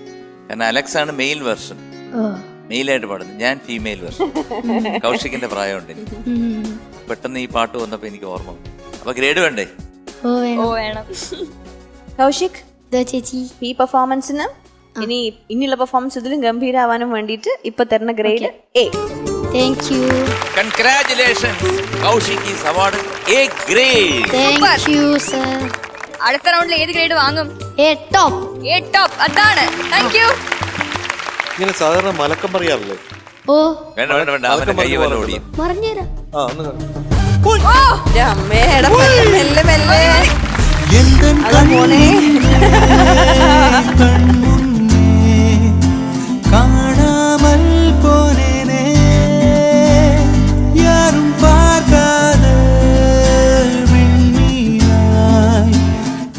കാരണം അലക്സ് ആണ് മെയിൽ വെർഷൻ, മെയിലായിട്ട് പാടുന്നത്, ഞാൻ ഫീമെയിൽ വെർഷൻ. കൗശിക്കിന്റെ പ്രായമുണ്ട് എനിക്ക്. പെട്ടെന്ന് ഈ പാട്ട് വന്നപ്പോ എനിക്ക് ഓർമ്മ വന്നു. അപ്പൊ ഗ്രേഡ് വേണ്ടേ? വേണം. കൗശിക് ചേച്ചി, ഈ പെർഫോമൻസിന് ഇനിയുള്ള പെർഫോമൻസ് ഇതിലും ഗംഭീരാവാനും വേണ്ടിയിട്ട് ഇപ്പൊ തരുന്ന grade A. Thank you. Congratulations, Kaushik is award A grade. Thank you sir. അടുത്ത റൗണ്ടിൽ ഏത് ഗ്രേഡ് വാങ്ങും? A top. A top. അതാണ്. Thank you. ഇങ്ങനെ സാധാരണ മലക്കം പറയാറില്ലേ? ഓ വേണ്ട അവന്റെ കൈ വല്ല ഓടിയും. മറിഞ്ഞേരാ. കാണാമൽ പോനേനെ യാരും പാർക്കാതെ വിണ്ണിയായി.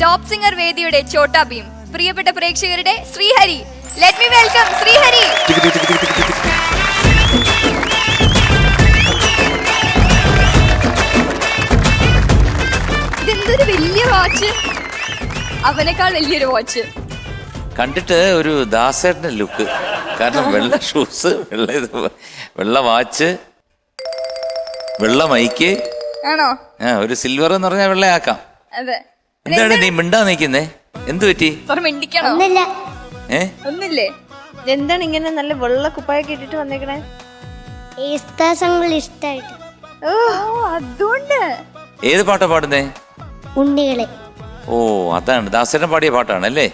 ടോപ്പ് സിംഗർ വേദിയുടെ ചോട്ടാ ഭീം, പ്രിയപ്പെട്ട പ്രേക്ഷകരുടെ Srihari. Let me welcome Srihari. ഇതെന്തൊരു വലിയ വാച്ച്, അവനേക്കാൾ വലിയൊരു വാച്ച്. കണ്ടിട്ട് ഒരു ദാസേട്ടന്റെ ലുക്ക്, കാരണം വെള്ള ഷൂസ്, വെള്ള വാച്ച്, വെള്ള മൈക്ക്. ആണോ? ഒരു സിൽവർ എന്ന് പറഞ്ഞാൽ വെള്ളയാക്കാം. അതെ. എന്താണ് നീ മിണ്ടാ നിൽക്കുന്നേ? എന്ത് പറ്റി? മിണ്ടിക്കണോ? ഒന്നില്ലേ? എന്താണ് ഇങ്ങനെ നല്ല വെള്ള കുപ്പായൊക്കെ ഇട്ടിട്ട് വന്നേക്കണേ? ഇഷ്ടായിട്ട്. ഓ, അതുകൊണ്ട്. ഏത് പാട്ടാ പാടുന്നേ? ഉണ്ണികളെ. ഓ, അതാണ് ദാസേട്ടൻ പാടിയ പാട്ടാണ് അല്ലേ?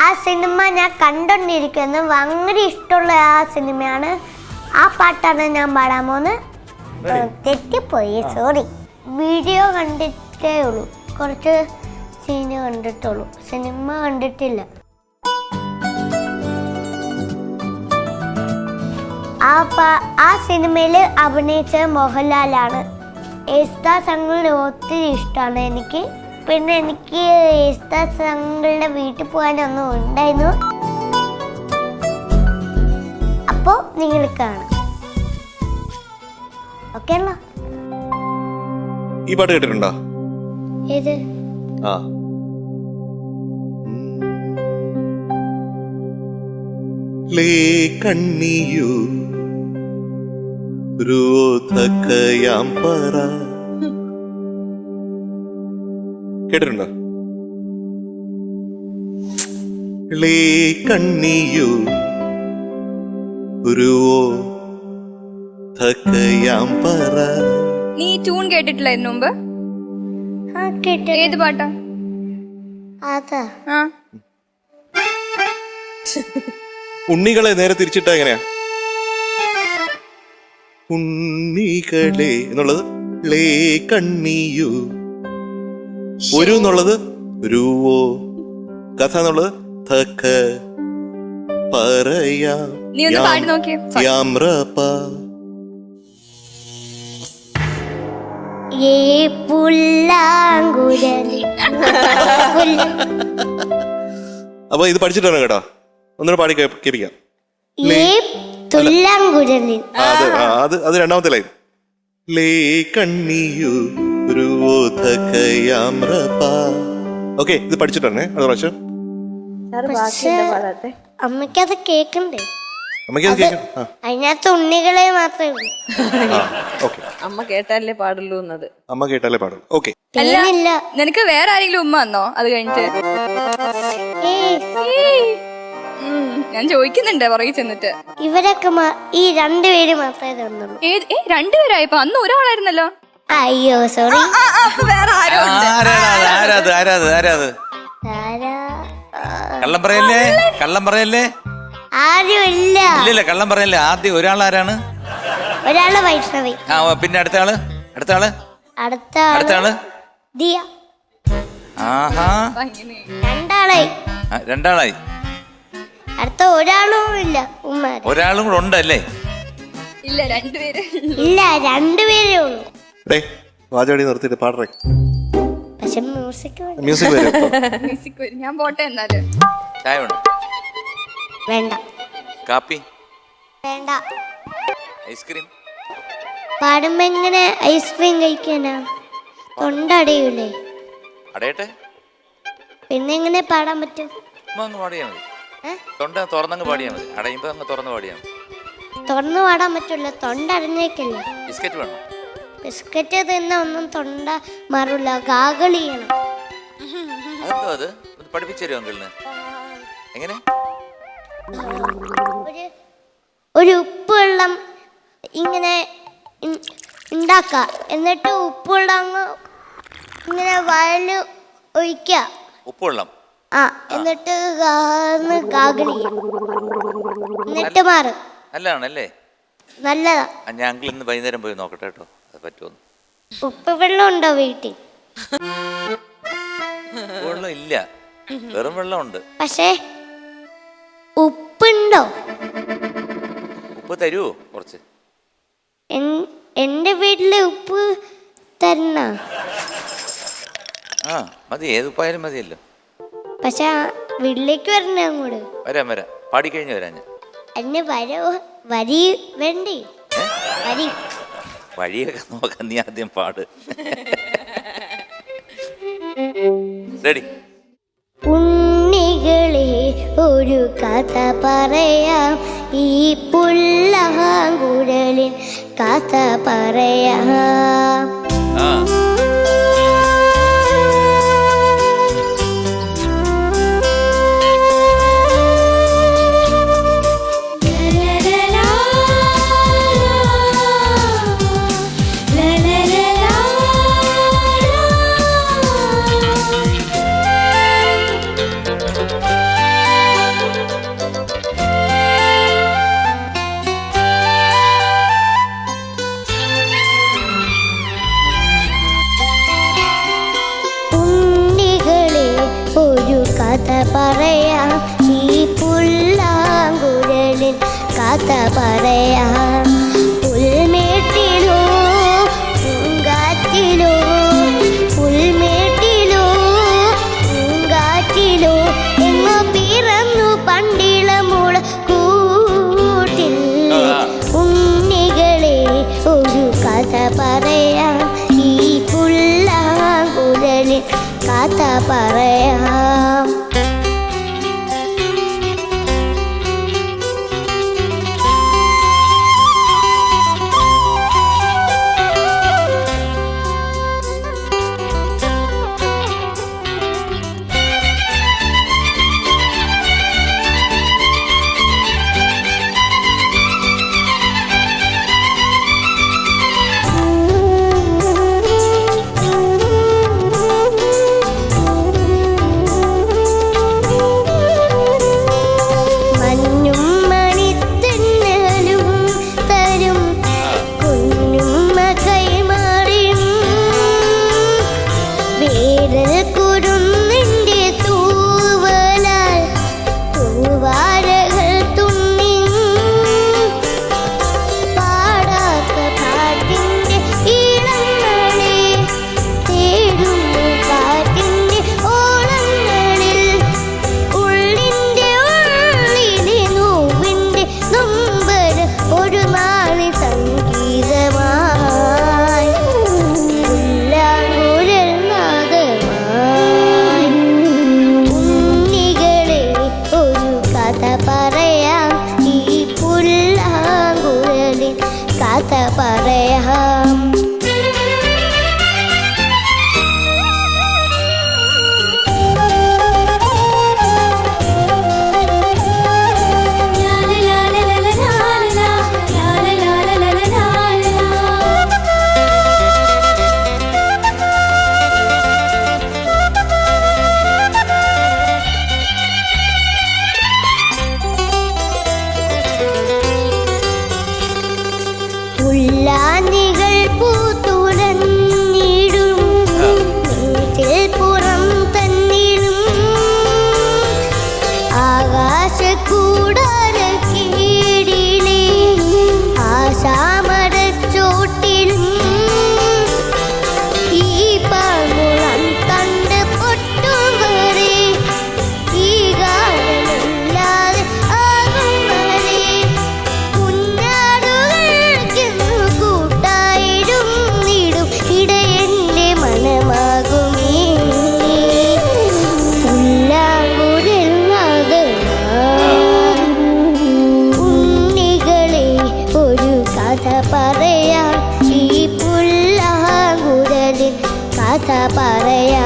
ആ സിനിമ ഞാൻ കണ്ടോണ്ടിരിക്കുന്നു, ഭയങ്കര ഇഷ്ടമുള്ള ആ സിനിമയാണ്. ആ പാട്ടാണ് ഞാൻ പാടാൻ പോകുന്നത്. തെറ്റിപ്പോയി, സോറി. വീഡിയോ കണ്ടിട്ടേ ഉള്ളൂ, കുറച്ച് സീന് കണ്ടിട്ടുള്ളൂ, സിനിമ കണ്ടിട്ടില്ല. ആ സിനിമയിൽ അഭിനയിച്ച മോഹൻലാലാണ്. യേശുദാസ് അങ്കിളിനെ ഒത്തിരി ഇഷ്ടമാണ് എനിക്ക്. പിന്നെ എനിക്ക് യേശുദാസ് അങ്കിളുടെ വീട്ടിൽ പോകാനൊന്നും ഉണ്ടായിരുന്നു. അപ്പോൾ നിങ്ങൾ കാണാം. ഓക്കെ അല്ലോ? ഈ പാട്ട് കേട്ടിട്ടുണ്ടോ? ഏത്? ലേ കണ്ണിയു രോധകയാം പറ, കേട്ടിട്ടുണ്ടോ? ലേ കണ്ണിയു രോധകയാം പറ. നീ ട്യൂൺ കേട്ടിട്ടില്ലായിരുന്നു മുമ്പ്? ഏത് പാട്ടാ? അതാ. ഉണ്ണികളെ നേരെ തിരിച്ചിട്ടാ എങ്ങനെയാ? ഉണ്ണികളെ എന്നുള്ളത് ലേ കണ്ണിയു, ഒരു എന്നുള്ളത് രുവോ, കഥ എന്നുള്ളത് ഥക പറയാ നീ ഒന്ന് പാടി നോക്കിയേ. യാമ്രപ. ഏ പുല്ലാങ്കുഴലിൽ. അപ്പൊ ഇത് പഠിച്ചിട്ടാണ് കേട്ടോ, ഒന്നുകൂടെ പാടി കേൾപ്പിക്കാം. ഏ തുല്ലാങ്കുഴലിൽ. അത് രണ്ടാമത്തെ ലൈൻ. ലേ കണ്ണിയു ഓക്കെ, ഇത് പഠിച്ചിട്ടാണേ അത് പ്രാവശ്യം. പക്ഷേ അമ്മയ്ക്കത് കേക്കണ്ടേ? അമ്മയ്ക്ക് അത് കേൾക്കണം. അതിനകത്ത് ഉണ്ണികളെ മാത്രമേ ഉള്ളൂ. ഓക്കെ, അമ്മ കേട്ടാലേ പാടുള്ളൂ എന്നത്. അമ്മ കേട്ടാലേ പാടും. ഓക്കെ, അല്ല, ഇല്ല. നിനക്ക് വേറെ ആരെങ്കിലും ഉമ്മ വന്നോ അത് കഴിഞ്ഞിട്ട്? ഞാൻ ചോദിക്കുന്നുണ്ട് പുറകെ ചെന്നിട്ട്. ഇവരൊക്കെ ഈ രണ്ടുപേര് മാത്രമേ തന്നുള്ളൂ. രണ്ടുപേരായപ്പോ അന്ന് ഒരാളായിരുന്നല്ലോ. അയ്യോ സോറി. വേറെ ആരോ ഉണ്ട്. ആരാത് കള്ളം പറയല്ലേ, കള്ളം പറയല്ലേ. ആരും ഇല്ല. ഇല്ല കള്ളം പറയല്ലേ. ആദ്യം ഒരാളാരാണ്? ഒരാള് വൈഷ്ണവി. പിന്നെ അടുത്ത ആള് അടുത്ത ആള് ദിയ. ആഹാ, രണ്ടാളായി. അടുത്ത ഒരാളും ഇല്ല. ഒരാളും കൂടെ ഉണ്ടല്ലേ? ഇല്ല, രണ്ടുപേര്. ഇല്ല, രണ്ടുപേരേ ഉള്ളൂ. വാചാടി നിർത്തിയിട്ട് പാടറേ. പക്ഷെ മ്യൂസിക് മ്യൂസിക് വരും. ഞാൻ പോട്ടെ എന്നാല്. ചായ വേണം? വേണ്ട. കാപ്പി വേണ്ട. ഐസ്ക്രീം? പാടുമ്പോ എങ്ങനെ ഐസ്ക്രീം കഴിക്കാനാ? തൊണ്ടടയൂലേ? അടയട്ടെ. പിന്നെ എങ്ങനെ പാടാൻ പറ്റും? അങ്ങ് പാടിയാ മതി. തൊണ്ട തുറന്നങ്ങ് പാടിയാ മതി. അടയുമ്പോ അങ്ങ് തുറന്ന് പാടിയാ മതി. തുറന്നു പാടാൻ പറ്റില്ല, തൊണ്ട അടഞ്ഞേക്കല്ലേ. ബിസ്ക്കറ്റ് വേണം? ബിസ്ക്കറ്റ് തന്നെ ഒന്നും തൊണ്ട മാറില്ല, ഗാഗിൾ ചെയ്യണം. അതെന്തോ അത് പഠിപ്പിച്ചു തരുമോ അങ്കിളിന്? എങ്ങനെ? ഒരു ഉപ്പ് വെള്ളം ഇങ്ങനെ ഉണ്ടാക്ക, എന്നിട്ട് ഉപ്പ് വെള്ളം ഇങ്ങനെ വയല് ഒഴിക്ക. ഉപ്പുവെള്ളം? എന്നിട്ട് ഗാഗിൾ ചെയ്യാം, എന്നിട്ട് മാറും. നല്ലതാണല്ലേ? നല്ലതാ. ഞാൻ അങ്കിൾ ഇന്ന് വൈകുന്നേരം പോയി നോക്കട്ടെ കേട്ടോ, അത് പറ്റുമോ? ഉപ്പ് വെള്ളം ഉണ്ടോ വീട്ടിൽ? വെള്ളം ഇല്ല, വെറും വെള്ളം ഉണ്ട്. പക്ഷേ ഉപ്പുണ്ടോ? ഉപ്പ് തരുവോ കുറച്ച്? എന്റെ വീട്ടില് ഉപ്പ് തരണ? മതി, ഏത് ഉപ്പായാലും മതിയല്ലോ. പക്ഷെ വീട്ടിലേക്ക് വരണ അങ്ങോട്ട്? വരാം, പാടിക്കഴിഞ്ഞ് വരാം ഞാൻ. എന്നെ വരി വേണ്ടേ? വഴിയൊക്കെ നോക്കാം, നീ ആദ്യം പാട്. റെഡി? ഉണ്ണികളെ ഒരു കഥ പറയാം, ഈ പുല്ലാങ്കുഴലിൻ കഥ പറയാം. കഥ പറയാം, ഈ പുല്ലാങ്കുഴലിൻ കഥ പറയാം. പുൽമേട്ടിലോ പൂങ്കാറ്റിലോ, പുൽമേട്ടിലോ പൂങ്കാറ്റിലോ, എങ്ങോ പിറന്നു പണ്ടിളമുള കൂട്ടിൽ. ഉണ്ണികളെ ഒരു കഥ പറയാം, ഈ പുല്ലാങ്കുഴലിൻ കഥ പറയാം. പറയാ.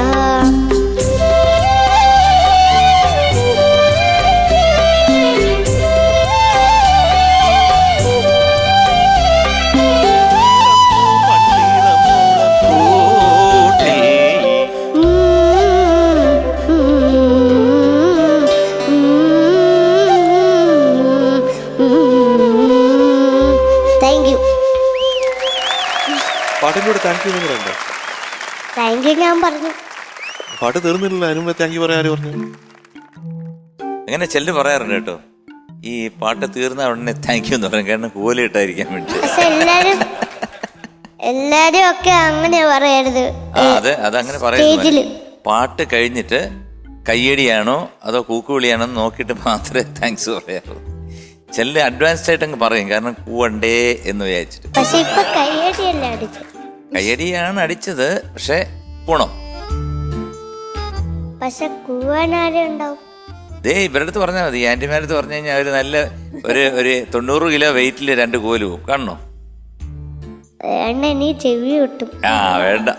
Thank you. പാട്ടിനോട് താങ്ക് യു പറയുന്നുണ്ടോ? താങ്ക് യു ഞാൻ പറഞ്ഞു. പാട്ട് തീർന്നില്ലല്ലോ, അതിനുമ്പ് താങ്ക് യു പറയാൻ ആര് പറഞ്ഞു? അങ്ങനെ ചെല്ല് പറയാറുണ്ട് കേട്ടോ, ഈ പാട്ട് തീർന്ന ഉടനെ താങ്ക് യു എന്ന് പറയും, കാരണം കൂലി ഇട്ടായിരിക്കാൻ വേണ്ടി. പക്ഷെ എല്ലാരും ഒക്കെ അങ്ങനെ പറയരുത്. അതങ്ങനെ പറയുന്നത്. പാട്ട് കഴിഞ്ഞിട്ട് കയ്യടിയാണോ അതോ കൂക്കുവിളിയാണോ എന്ന് നോക്കിയിട്ട് മാത്രമേ താങ്ക്സ് പറയാറുള്ളൂ. ചെല്ല് അഡ്വാൻസ്ഡ് ആയിട്ട് അങ്ങ് പറയും, കാരണം കൂവണ്ടേ എന്ന് വിചാരിച്ചിട്ട്. പക്ഷെ ഇപ്പൊ കയ്യടിയല്ലേ അടിച്ചത്? കയ്യടിയാണ് അടിച്ചത്, പക്ഷെ പോണോ? പക്ഷെ കൂവാനാരും ഉണ്ടാവും. ദേ ഇവരുടെ അടുത്ത് പറഞ്ഞാൽ മതി, ആന്റിമാരുടെ അടുത്ത് പറഞ്ഞു കഴിഞ്ഞാൽ അവര് നല്ല ഒരു 90 കിലോ വെയിറ്റില് 2 കോല് പോകും. കാണണോ? വേണ്ട, നീ ചെവി കിട്ടും. ആ വേണ്ട.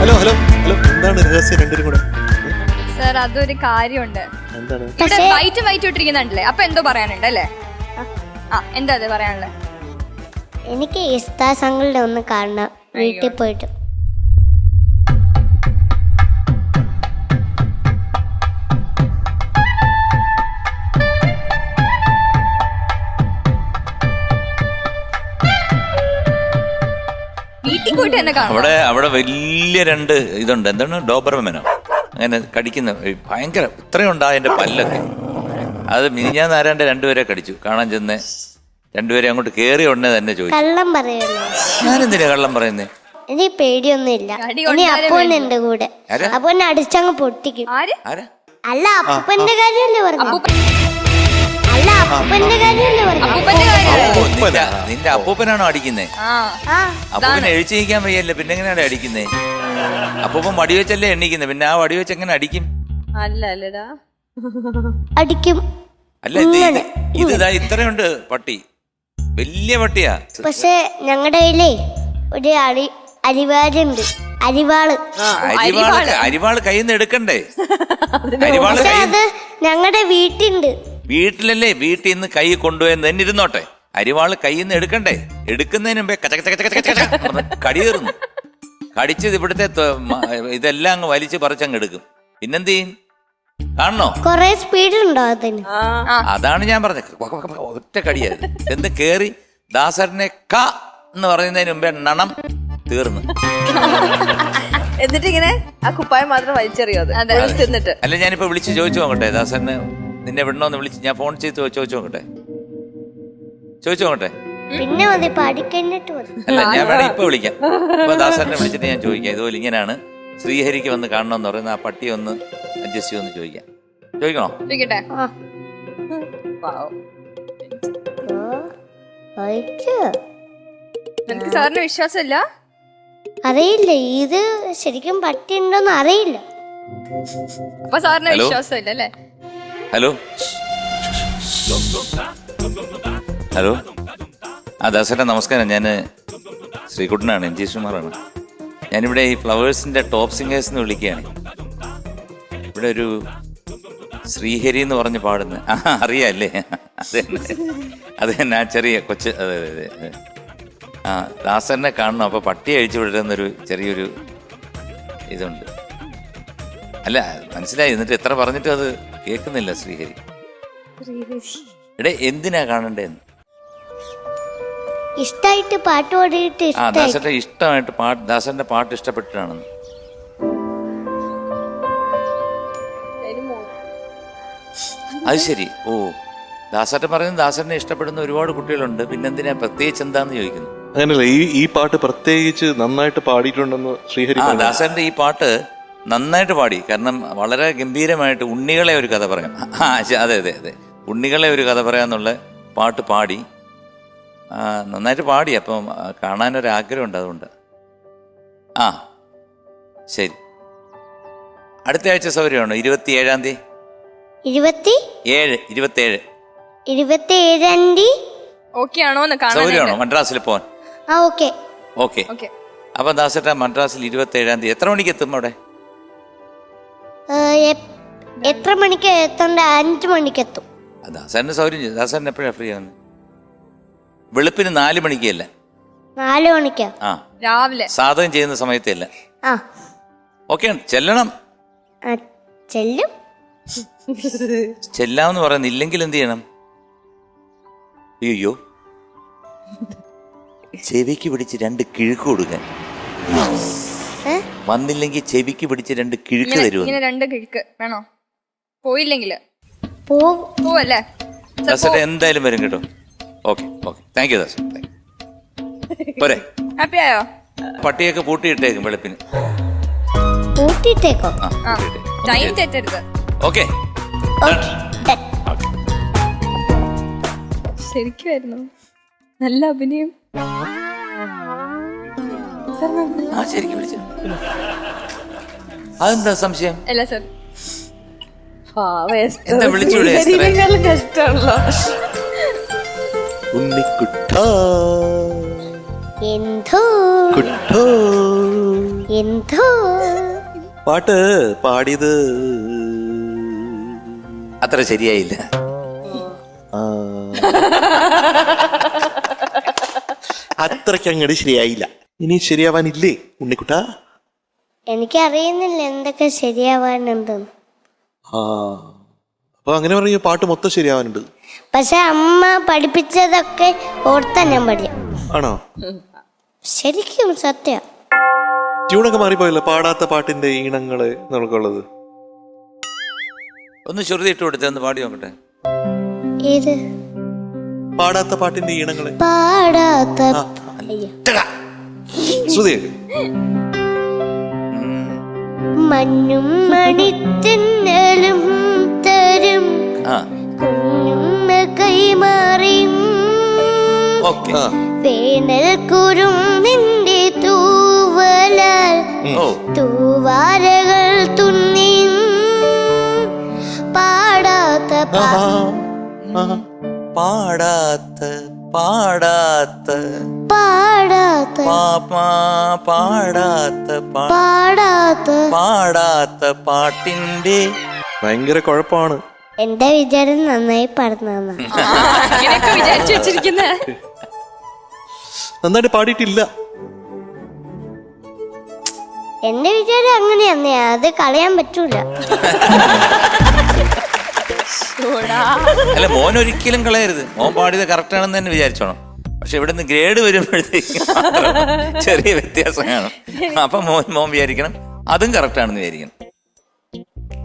ഹലോ ഹലോ ഹലോ, എന്താണ് രഹസ്യം രണ്ടുപേരും കൂടെ? സർ അതൊരു കാര്യമുണ്ട്. എന്താണ്? ഇവിടെ വൈറ്റ് ഇട്ടിരിക്കുന്നുണ്ടല്ലേ, അപ്പൊ എന്തോ പറയാനുണ്ട് അല്ലേ? ആ എന്താ അത് പറയാനുള്ളത്? എനിക്ക് ഇസ്താസങ്ങളുടെ ഒന്ന് കാണണം വീട്ടിൽ പോയിട്ട്. വീട്ടിൽ പോയിട്ട് എന്നെ കാണാം. അവിടെ വലിയ 2 ഇതുണ്ട്, എന്താണ് ഡോബർമെനോ അങ്ങനെ കടിക്കുന്ന ഭയങ്കര, ഇത്രയും ഉണ്ടാ എന്റെ പല്ലൊക്കെ. അത് മിനിഞ്ഞാന്ന് ആരാണ്ട് 2 പേരെ കടിച്ചു. കാണാൻ ചെന്ന് 2 പേരെ അങ്ങോട്ട് കേറിയ ഉടനെ തന്നെ ചോദിച്ചു. കള്ളം പറയല്ലോ. ഞാനെന്തിനാ കള്ളം പറയുന്നേ? ഇനി പേടിയൊന്നുമില്ല. കടി ഇനി കൊണ്ടാലും അപ്പൂന് എന്റെ കൂടെ. അപ്പൂനെ അടിച്ചങ്ങ് പൊട്ടിക്കും. ആര്? ആരാ? അല്ല, അപ്പൂപ്പന്റെ കാര്യമല്ലേ പറഞ്ഞു? അല്ല, അപ്പൂപ്പന്റെ കാര്യമല്ലേ പറഞ്ഞു? അപ്പൂപ്പന്റെ കാര്യം. നിന്റെ അപ്പൂപ്പനാണോ അടിക്കുന്നേ? ആ, അപ്പൂപ്പനെ എഴുച്ചിരിക്കാൻ വയ്യല്ലേ, പിന്നെ എങ്ങനെയാണ് അടിക്കുന്നേ? അപ്പൂപ്പൻ വടിവെച്ചല്ലേ എണ്ണിക്കുന്നത്, പിന്നെ ആ വടിവെച്ച് എങ്ങനെ അടിക്കും? അല്ലല്ലടാ, അടിക്കും. അല്ല ഇതാ ഇത്രയുണ്ട് പട്ടി, വലിയ പട്ടിയാ. പക്ഷെ ഞങ്ങളുടെ കയ്യിലേ ഒരു അരിവാളുണ്ട്. അരിവാള് കയ്യിൽ നിന്ന് എടുക്കണ്ടേ? അരിവാള് പക്ഷെ അത് ഞങ്ങളുടെ വീട്ടിണ്ട്. വീട്ടിലല്ലേ, വീട്ടിൽ നിന്ന് കൈ കൊണ്ടുപോയെന്ന് തന്നെ ഇരുന്നോട്ടെ, അരിവാള് കയ്യിൽ നിന്ന് എടുക്കണ്ടേ? എടുക്കുന്നതിന് മുമ്പേ കടിയേറുന്നു. കടിച്ചത് ഇവിടുത്തെ ഇതെല്ലാം അങ്ങ് വലിച്ച് പറിച്ചങ്ങ് എടുക്കും. പിന്നെന്ത് ചെയ്യും? കാണണോ? കൊറേ സ്പീഡ് ഉണ്ടോ അതിന്? അതാണ് ഞാൻ പറഞ്ഞത്, ഒറ്റ കടിയായിരുന്നു. എന്ത് കേറി ദാസരനെ ക എന്ന് പറയുന്നതിന് മുമ്പേ നണം തീർന്നു. എന്നിട്ട് ഇങ്ങനെ ആ കുപ്പായം മാത്രം വലിച്ചെറിയോ? അത് തിന്നിട്ട്. അല്ല, ഞാനിപ്പോ വിളിച്ച് ചോദിച്ചു നോക്കട്ടെ, ദാസരനെ നിന്നെ വിടണോന്ന് വിളിച്ച് ഞാൻ ഫോൺ ചെയ്ത് ചോദിച്ചു നോക്കട്ടെ. പിന്നെ മതി, പഠിക്കഴിഞ്ഞിട്ട് മതി. അല്ല, ഞാൻ വേണം ഇപ്പൊ വിളിക്കാം. ഇപ്പൊ ദാസരനെ വിളിച്ചിട്ട് ഞാൻ ചോദിക്കാം, ഇതുപോലെ ഇങ്ങനെയാണ് ശ്രീഹരിക്ക് വന്ന് കാണണമെന്ന് പറയുന്ന ആ പട്ടി ഒന്ന് അഡ്ജസ്റ്റ് ചെയ്യുമെന്ന് ചോദിക്കാം. ചോദിക്കണോ? ചോദിക്കട്ടെ. നിനക്ക് സാറിന് വിശ്വാസമില്ല? അറിയില്ല, ഇത് ശരിക്കും പട്ടി ഉണ്ടോന്ന് അറിയില്ല. അപ്പൊ സാറിന് വിശ്വാസമില്ല അല്ലേ? ഹലോ ഹലോ, ആ ദാസേട്ടാ നമസ്കാരം. ഞാൻ ശ്രീകുട്ടനാണ്, NG ശ്രീകുമാറാണ്. ഞാനിവിടെ ഈ ഫ്ലവേഴ്സിന്റെ ടോപ്പ് സിംഗേഴ്സ് എന്ന് വിളിക്കുകയാണ്. ഇവിടെ ഒരു ശ്രീഹരി എന്ന് പറഞ്ഞ് പാടുന്ന അറിയാല്ലേ? അത് തന്നെ ആ ചെറിയ കൊച്ച്. അതെ അതെ അതെ. ആ ദാസനെ കാണണം, അപ്പൊ പട്ടി അഴിച്ചു വിടുന്നൊരു ചെറിയൊരു ഇതുണ്ട്. അല്ല മനസ്സിലായി, എന്നിട്ട് എത്ര പറഞ്ഞിട്ടും അത് കേൾക്കുന്നില്ല ശ്രീഹരി. എടേ എന്തിനാ കാണണ്ടേന്ന്? ഇഷ്ടായിട്ട് പാട്ട് പാടിയിട്ട്. ആ ദാസന്റെ ഇഷ്ടമായിട്ട് ദാസന്റെ പാട്ട് ഇഷ്ടപ്പെട്ടിട്ടാണെന്ന്. അത് ശരി. ഓ, ദാസേട്ടൻ പറയുന്നത് ദാസനെ ഇഷ്ടപ്പെടുന്ന ഒരുപാട് കുട്ടികളുണ്ട്, പിന്നെന്തിനാ പ്രത്യേകിച്ച് എന്താന്ന് ചോദിക്കുന്നു. അങ്ങനല്ല, ഈ പാട്ട് പ്രത്യേകിച്ച് നന്നായിട്ട് പാടിയിട്ടുണ്ടെന്ന് ശ്രീഹരി. ആ ദാസന്റെ ഈ പാട്ട് നന്നായിട്ട് പാടി, കാരണം വളരെ ഗംഭീരമായിട്ട് ഉണ്ണികളെ ഒരു കഥ പറയാം. അതെ അതെ അതെ, ഉണ്ണികളെ ഒരു കഥ പറയാന്നുള്ള പാട്ട് പാടി, നന്നായിട്ട് പാടി. അപ്പം കാണാനൊരാഗ്രഹമുണ്ട്, അതുകൊണ്ട്. ആ ശരി. അടുത്ത ആഴ്ച സൗകര്യമാണോ? 27-ാം തീയതി? 27 27-ാം തീയതി ഓക്കെ ആണോന്ന് സൗകര്യമാണോ കാണാൻ? മദ്രാസിൽ പോവാൻ? ആ ഓക്കെ. ഓക്കെ. ഓക്കെ. അപ്പൊ ദാസേട്ട മദ്രാസിൽ 27-ാം തീയതി എത്ര മണിക്ക് എത്തും അവിടെ? എത്ര മണിക്ക് എത്തണ്ട? 5 മണിക്ക് എത്തും. ദാസേട്ടന് സൗകര്യം ചെയ്തു. ദാസേട്ടൻ എപ്പോഴാണ് ഫ്രീ ആവുന്നത്? വെളുപ്പിന് 4 മണിക്കല്ല, 4 മണിക്കാ ആ രാവിലെ സാധകം ചെയ്യുന്ന സമയത്തല്ല. ആ ഓക്കെ, ചെല്ലണം. ചെല്ലും. ചെല്ലാമെന്ന് പറയുന്നില്ലെങ്കിൽ എന്ത് ചെയ്യണം? അയ്യോ, ചെവിക്ക് പിടിച്ച് 2 കിഴുക്ക് കൊടുക്കാൻ. വന്നില്ലെങ്കിൽ ചെവിക്ക് പിടിച്ച് 2 കിഴുക്ക് തരുമോ? ഇങ്ങനെ 2 കിഴക്ക് വേണോ? പോയില്ലെങ്കില് പോവും. പോവല്ലേ? ദാസേട്ട എന്തായാലും വരും കേട്ടോ. ഓക്കെ ഓക്കെ, താങ്ക് യു ദാസ. പോരെ, ഹാപ്പി ആയോ? പട്ടിയൊക്കെ പൂട്ടിയിട്ടേക്കും വെളുപ്പിന്. കൂട്ടിട്ടേക്കോ? ആ, ടൈം തെറ്റരുത്. ഓക്കെ. ശരിക്കുമായിരുന്നു നല്ല അഭിനയം. ആ ശരിക്കും വിളിച്ചു. അതെന്താ സംശയം? അല്ല സർ, എന്താ വിളിച്ചൂടെ? കഷ്ടമാണല്ലോ. ഉണ്ണിക്കുട്ടാ എന്തോ കുട്ടോ എന്തോ പാട്ട് പാടിയത് അത്ര ശരിയായില്ല. അത്രയ്ക്ക് അങ്ങോട്ട് ശരിയായില്ല. ഇനി ശരിയാവാനില്ലേ ഉണ്ണിക്കുട്ടാ? എനിക്കറിയുന്നില്ല എന്തൊക്കെ ശരിയാവാനുണ്ടെന്ന്. ആ, അപ്പൊ അങ്ങനെ പറഞ്ഞ പാട്ട് മൊത്തം ശരിയാവാനുണ്ട്. പക്ഷെ അമ്മ പഠിപ്പിച്ചതൊക്കെ ഓർത്താ ഞാൻ പഠിക്കാം. ആണോ? ശരിക്കും സത്യം. ട്യൂണൊക്കെ മാറിപ്പോയല്ലോ, പാടാത്ത പാട്ടിന്റെ ഈണങ്ങള് നമുക്കുള്ളത്. ഒന്ന് ശ്രുതി ഇട്ട് കൊടുത്തേ, ഒന്ന് പാടി നോക്കട്ടെ. ഏത് പാടാത്ത പാട്ടിന്റെ ഈണങ്ങള്? പാടാത്ത ശ്രുതി. മഞ്ഞും മണിത്തെന്നലും തരും ആ കുഞ്ഞുമ്മ കൈമാറിയും ഓക്കെ. വേനൽ കുരുന്നിന്റെ തൂവലാൽ ഓ തൂവാരകൾ തുന്നിയും പാടാത്ത പാടാത്ത പാടാത്ത പാടാത്ത പാടാത്ത പാടാത്ത പാടാത്ത പാട്ടിന്റെ ഭയങ്കര കുഴപ്പമാണ്. എന്റെ വിചാരം നന്നായി പാടുന്ന ഇങ്ങനെയൊക്കെ വിചാരിച്ചു വെച്ചിരിക്കുന്ന. നന്നായിട്ട് പാടിയിട്ടില്ല. എന്റെ വിചാരം അങ്ങനെയാന്നേ, അത് കളയാൻ പറ്റൂല. അല്ല, മോൻ ഒരിക്കലും കളയരുത്. മോൻ പാടിയത് കറക്റ്റ് ആണെന്ന് തന്നെ വിചാരിച്ചോണം. പക്ഷെ ഇവിടെ നിന്ന് ഗ്രേഡ് വരുമ്പോഴത്തേക്ക് ചെറിയ വ്യത്യാസം കാണും. അപ്പൊ മോൻ വിചാരിക്കണം അതും കറക്റ്റ് ആണെന്ന് വിചാരിക്കണം.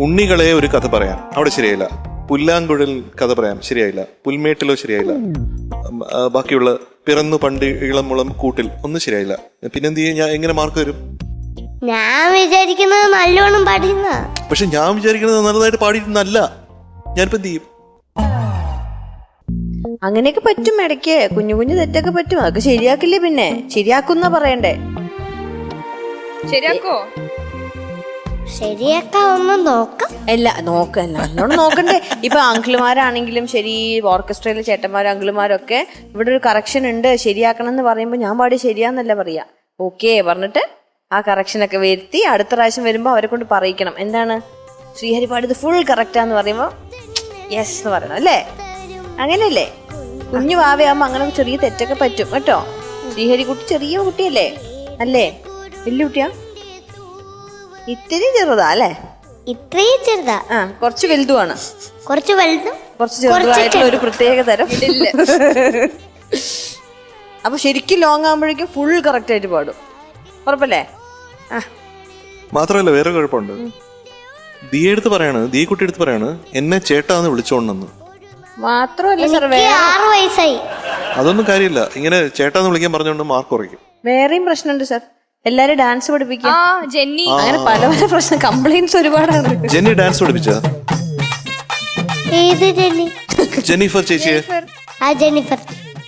ഉണ്ണികളെ ഒരു കഥ പറയാം, അവിടെ ശരിയായില്ല. പുല്ലാങ്കുഴൽ കഥ പറയാം, ശരിയായില്ല. പുൽമേട്ടിലോ ശരിയായില്ല. ബാക്കിയുള്ള പിറന്നു പണ്ട് ഇളമുളം കൂട്ടിൽ ഒന്നും ശരിയായില്ല. പിന്നെന്ത് ചെയ്യും? ഞാൻ എങ്ങനെ മാർക്ക് തരും? ഞാൻ വിചാരിക്കുന്നത് നല്ലോണം പാടുന്ന. പക്ഷെ ഞാൻ വിചാരിക്കുന്നത് നല്ലതായിട്ട് പാടിയിരുന്നല്ല. ഞാനിപ്പോ എന്ത് ചെയ്യും? അങ്ങനെയൊക്കെ പറ്റും, ഇടയ്ക്ക് കുഞ്ഞു കുഞ്ഞു തെറ്റൊക്കെ പറ്റും. അതൊക്കെ ശരിയാക്കില്ലേ? പിന്നെ ശരിയാക്കുന്ന പറയണ്ടേ? ശരിയാക്കോ? ശരിയാക്കാവുന്ന നോക്കാം. അല്ല നോക്കല്ല, എന്നോട് നോക്കണ്ടേ. ഇപ്പൊ അങ്കിളുമാരാണെങ്കിലും ശരി, ഓർക്കസ്ട്രയിലെ ചേട്ടന്മാരും അങ്കിളുമാരും ഒക്കെ ഇവിടെ ഒരു കറക്ഷൻ ഉണ്ട് ശരിയാക്കണം എന്ന് പറയുമ്പോൾ ഞാൻ പാടി ശരിയാന്നല്ല പറയാ. ഓക്കെ പറഞ്ഞിട്ട് ആ കറക്ഷനൊക്കെ വരുത്തി അടുത്ത പ്രാവശ്യം വരുമ്പോൾ അവരെ കൊണ്ട് പറയിക്കണം. എന്താണ് ശ്രീഹരി പാടിയത് ഫുൾ കറക്റ്റാന്ന് പറയുമ്പോൾ യെസ് എന്ന് പറയണം അല്ലേ? അങ്ങനെയല്ലേ? കുഞ്ഞു വാവയാകുമ്പോ അങ്ങനെ ചെറിയ തെറ്റൊക്കെ പറ്റും കേട്ടോ. ശ്രീഹരി കുട്ടി ചെറിയ കുട്ടിയല്ലേ? അല്ലേ? വലിയ കുട്ടിയാ? ഇത്തിരി ചെറുതാ അല്ലേ? ഇത്രയും ചെറുതാ? ആ, കുറച്ച് വലുതുമാണ്. കുറച്ച് വലുതും കുറച്ച് ചെറുതായിട്ടുള്ള ഒരു പ്രത്യേക തരം. അപ്പൊ ശരിക്കും ലോങ് ആകുമ്പോഴേക്കും ഫുൾ കറക്റ്റ് ആയിട്ട് പാടും. ഉറപ്പല്ലേ? ആ, മാത്രമല്ല വേറെ കുഴപ്പമുണ്ട്. ദീ എടുത്ത് പറയാണ്, ദീ കുട്ടി എടുത്ത് പറയാണ് എന്നെ ചേട്ടാന്ന് വിളിച്ചോണ്ടെന്ന്. മാത്രമല്ല സാർ, 6 വയസ്സായി. അതൊന്നും കാര്യമില്ല. ഇങ്ങനെ ചേട്ടാന്ന് വിളിക്കാൻ പറഞ്ഞുകൊണ്ട് മാർക്ക് കുറയ്ക്കും. വേറെയും പ്രശ്നമുണ്ട് സാർ. എല്ലാരും ഡാൻസ് പഠിപ്പിക്കും. ജെന്നി, അങ്ങനെ പല പല പ്രശ്നം, കംപ്ലൈന്റ്സ് ഒരുപാടാണ്. ജെന്നി ഡാൻസ് പഠിപ്പിച്ച? ഏത് ജെന്നി? ജെന്നിഫർ ചേച്ചിയെ. ആ ജെന്നിഫർ.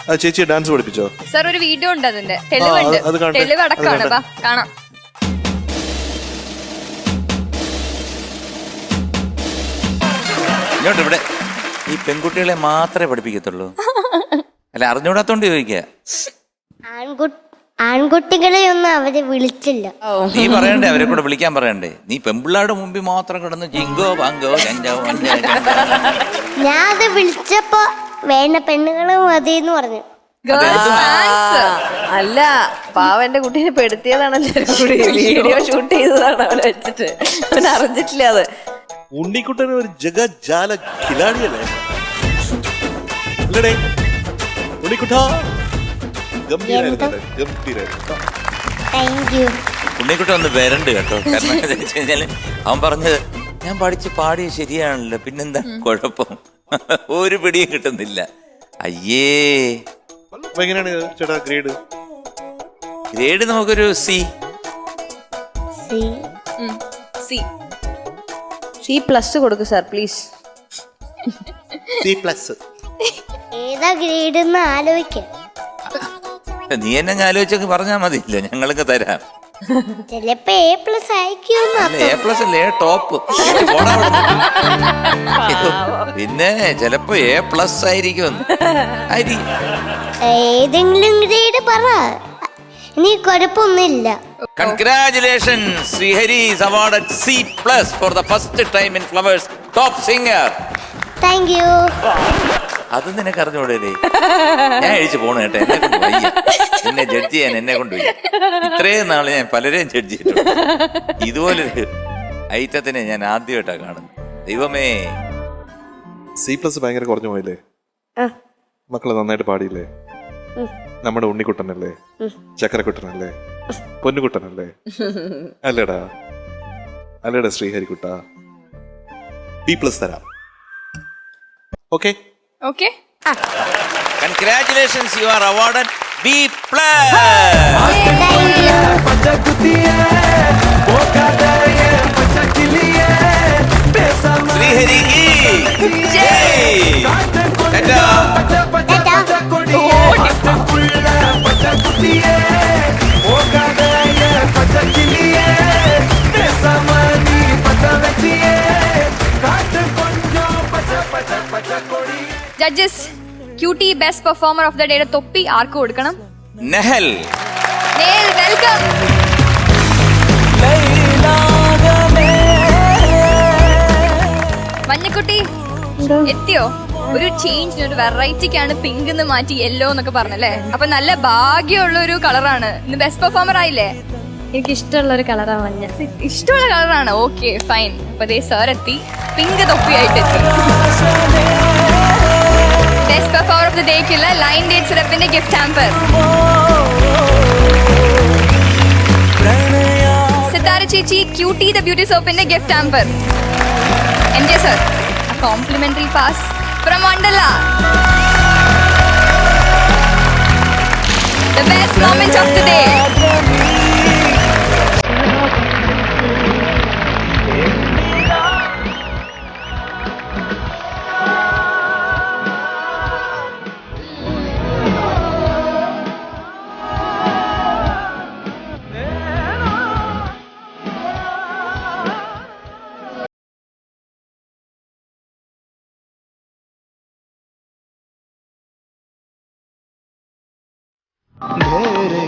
ആ ചേച്ചിയെ ഡാൻസ് പഠിപ്പിച്ചോ? സാർ ഒരു വീഡിയോ ഉണ്ട് അതിന്റെ, തെളിവുണ്ട്, അത് കാണട്ടെ. തെളിവടക്കമാണ്. കാണാം. ഇങ്ങോട്ട് ഇവിടെ ഈ പെൺകുട്ടികളെ മാത്രമേ പഠിപ്പിക്കത്തുള്ളൂ? അല്ല, അറിഞ്ഞൂടാത്തോണ്ട് ചോദിക്കുക. ആൺകുട്ടികളെ ഒന്നും അവര് വിളിച്ചില്ല. നീ പറയണ്ടേ, അവരെ കൂടെ വിളിക്കാൻ പറയണ്ടേ? നീ പെമ്പിള്ളാരുടെ മുമ്പിൽ മാത്രം കിടന്ന് ജിങ്കോ പാങ്കോ ഞാൻ അത് വിളിച്ചപ്പോ വേണ്ട പെണ്ണുങ്ങള് മതിയെന്ന് പറഞ്ഞു. അല്ല, പാവന്റെ കുട്ടീനെ പെടുത്തിയതാണല്ലോ കൂടി. വീഡിയോ ഷൂട്ട് ചെയ്തതാണ് അവനെ വെച്ചിട്ട്. അവൻ അറിഞ്ഞിട്ടില്ല അത്. ഉണ്ണിക്കുട്ടൻ ഒരു ജഗജാല ഖിലാടിയല്ലേ? അല്ലടേ ഉണ്ണിക്കുട്ടാ, ഗംഭീരായിരുന്നു. Thank you. ഉണ്ണിക്കുട്ടൻ ഒന്ന് വരണ്ട് കേട്ടോ. കാരണം എന്താ വെച്ച് കഴിഞ്ഞാല് അവൻ പറഞ്ഞത് ഞാൻ പാടിയ ശരിയാണല്ലോ, പിന്നെന്താ കുഴപ്പം? ഒരു പിടിയും കിട്ടുന്നില്ല. അയ്യേ. അപ്പൊ എങ്ങനെയാണ് ചേട്ടാ ഗ്രേഡ്? ഗ്രേഡ് നമുക്കൊരു സി. C+ കൊടുക്കൂ സാർ പ്ലീസ്. C+. ഏതാ ഗ്രേഡ് എന്ന് ആലോചിക്കാം. നീ എന്നെ ആലോചിച്ചൊക്കെ പറഞ്ഞാൽ മതിയില്ല, ഞങ്ങൾക്ക് തരാം. ചിലപ്പോ A+ അയക്കുമെന്ന്. A+ അല്ലേ ടോപ്പ്? പിന്നെ ചിലപ്പോ A+ ആയിരിക്കും. ഏതെങ്കിലും ഗ്രേഡ് പറ, ഇനി കുഴപ്പമൊന്നുമില്ല. Congratulations, Srihari is awarded C+ for the first time in Flowers Top Singer. Thank you. അത് നിനക്ക് അറിഞ്ഞൂടേ? ഞാൻ എഴുതി പോണു കേട്ടോ. എന്നെ കൊണ്ട് വയ്യ, എന്നെ ജഡ്ജ് ചെയ്യാൻ എന്നെ കൊണ്ടുപോയി. ഇത്രയും നാള് ഞാൻ പലരെയും ജഡ്ജ് ചെയ്തിട്ടുണ്ട്. ഇതുപോലൊരു ഐറ്റത്തിനെ ഞാൻ ആദ്യമായിട്ടാണ് കാണുന്നത്. ദൈവമേ. C+ ഭയങ്കര കുറഞ്ഞു പോയില്ലേ? മക്കള് നന്നായിട്ട് പാടിയില്ലേ? നമ്മുടെ ഉണ്ണിക്കുട്ടനല്ലേ? ചക്കരക്കുട്ടനല്ലേ? പൊന്നുകുട്ടനല്ലേ? അല്ലേടാ ശ്രീഹരിക്കുട്ട. B+ തരാം. Okay. Congratulations, you are awarded B+. Srihari ki jai. Ta-ta. Judges, cutie best performer of the ഡേയുടെ തൊപ്പി ആർക്ക് കൊടുക്കണം? നെഹൽ. വെൽക്കം. മഞ്ഞക്കുട്ടി എത്തിയോ? ഒരു ചേഞ്ച്, ഒരു വെറൈറ്റിക്കാണ് പിങ്ക് എന്ന് മാറ്റി യെല്ലോ എന്നൊക്കെ പറഞ്ഞല്ലേ? അപ്പൊ നല്ല ഭാഗ്യമുള്ള ഒരു കളറാണ്. ഇന്ന് ബെസ്റ്റ് പെർഫോമർ ആയില്ലേ? എനിക്ക് ഇഷ്ടമുള്ള ഒരു കളറാണ് മഞ്ഞ. ഇഷ്ടമുള്ള കളറാണ്. Okay fine. അപ്പൊ ദേ സാർ എത്തി, പിങ്ക് തൊപ്പിയായിട്ട് എത്തി. ബെസ്റ്റ് പെർഫോമർ ഓഫ് ദി ഡേക്കുള്ള ലൈൻ ഡേറ്റ് സിറപ്പിന്റെ ഗിഫ്റ്റ് ഹാമ്പർ. സിതാര ചേച്ചി ക്യൂട്ടി ദ ബ്യൂട്ടി സോപ്പിന്റെ gift hamper. MJ sir, complimentary pass from Wonderla. The best moment of the day. ढेरे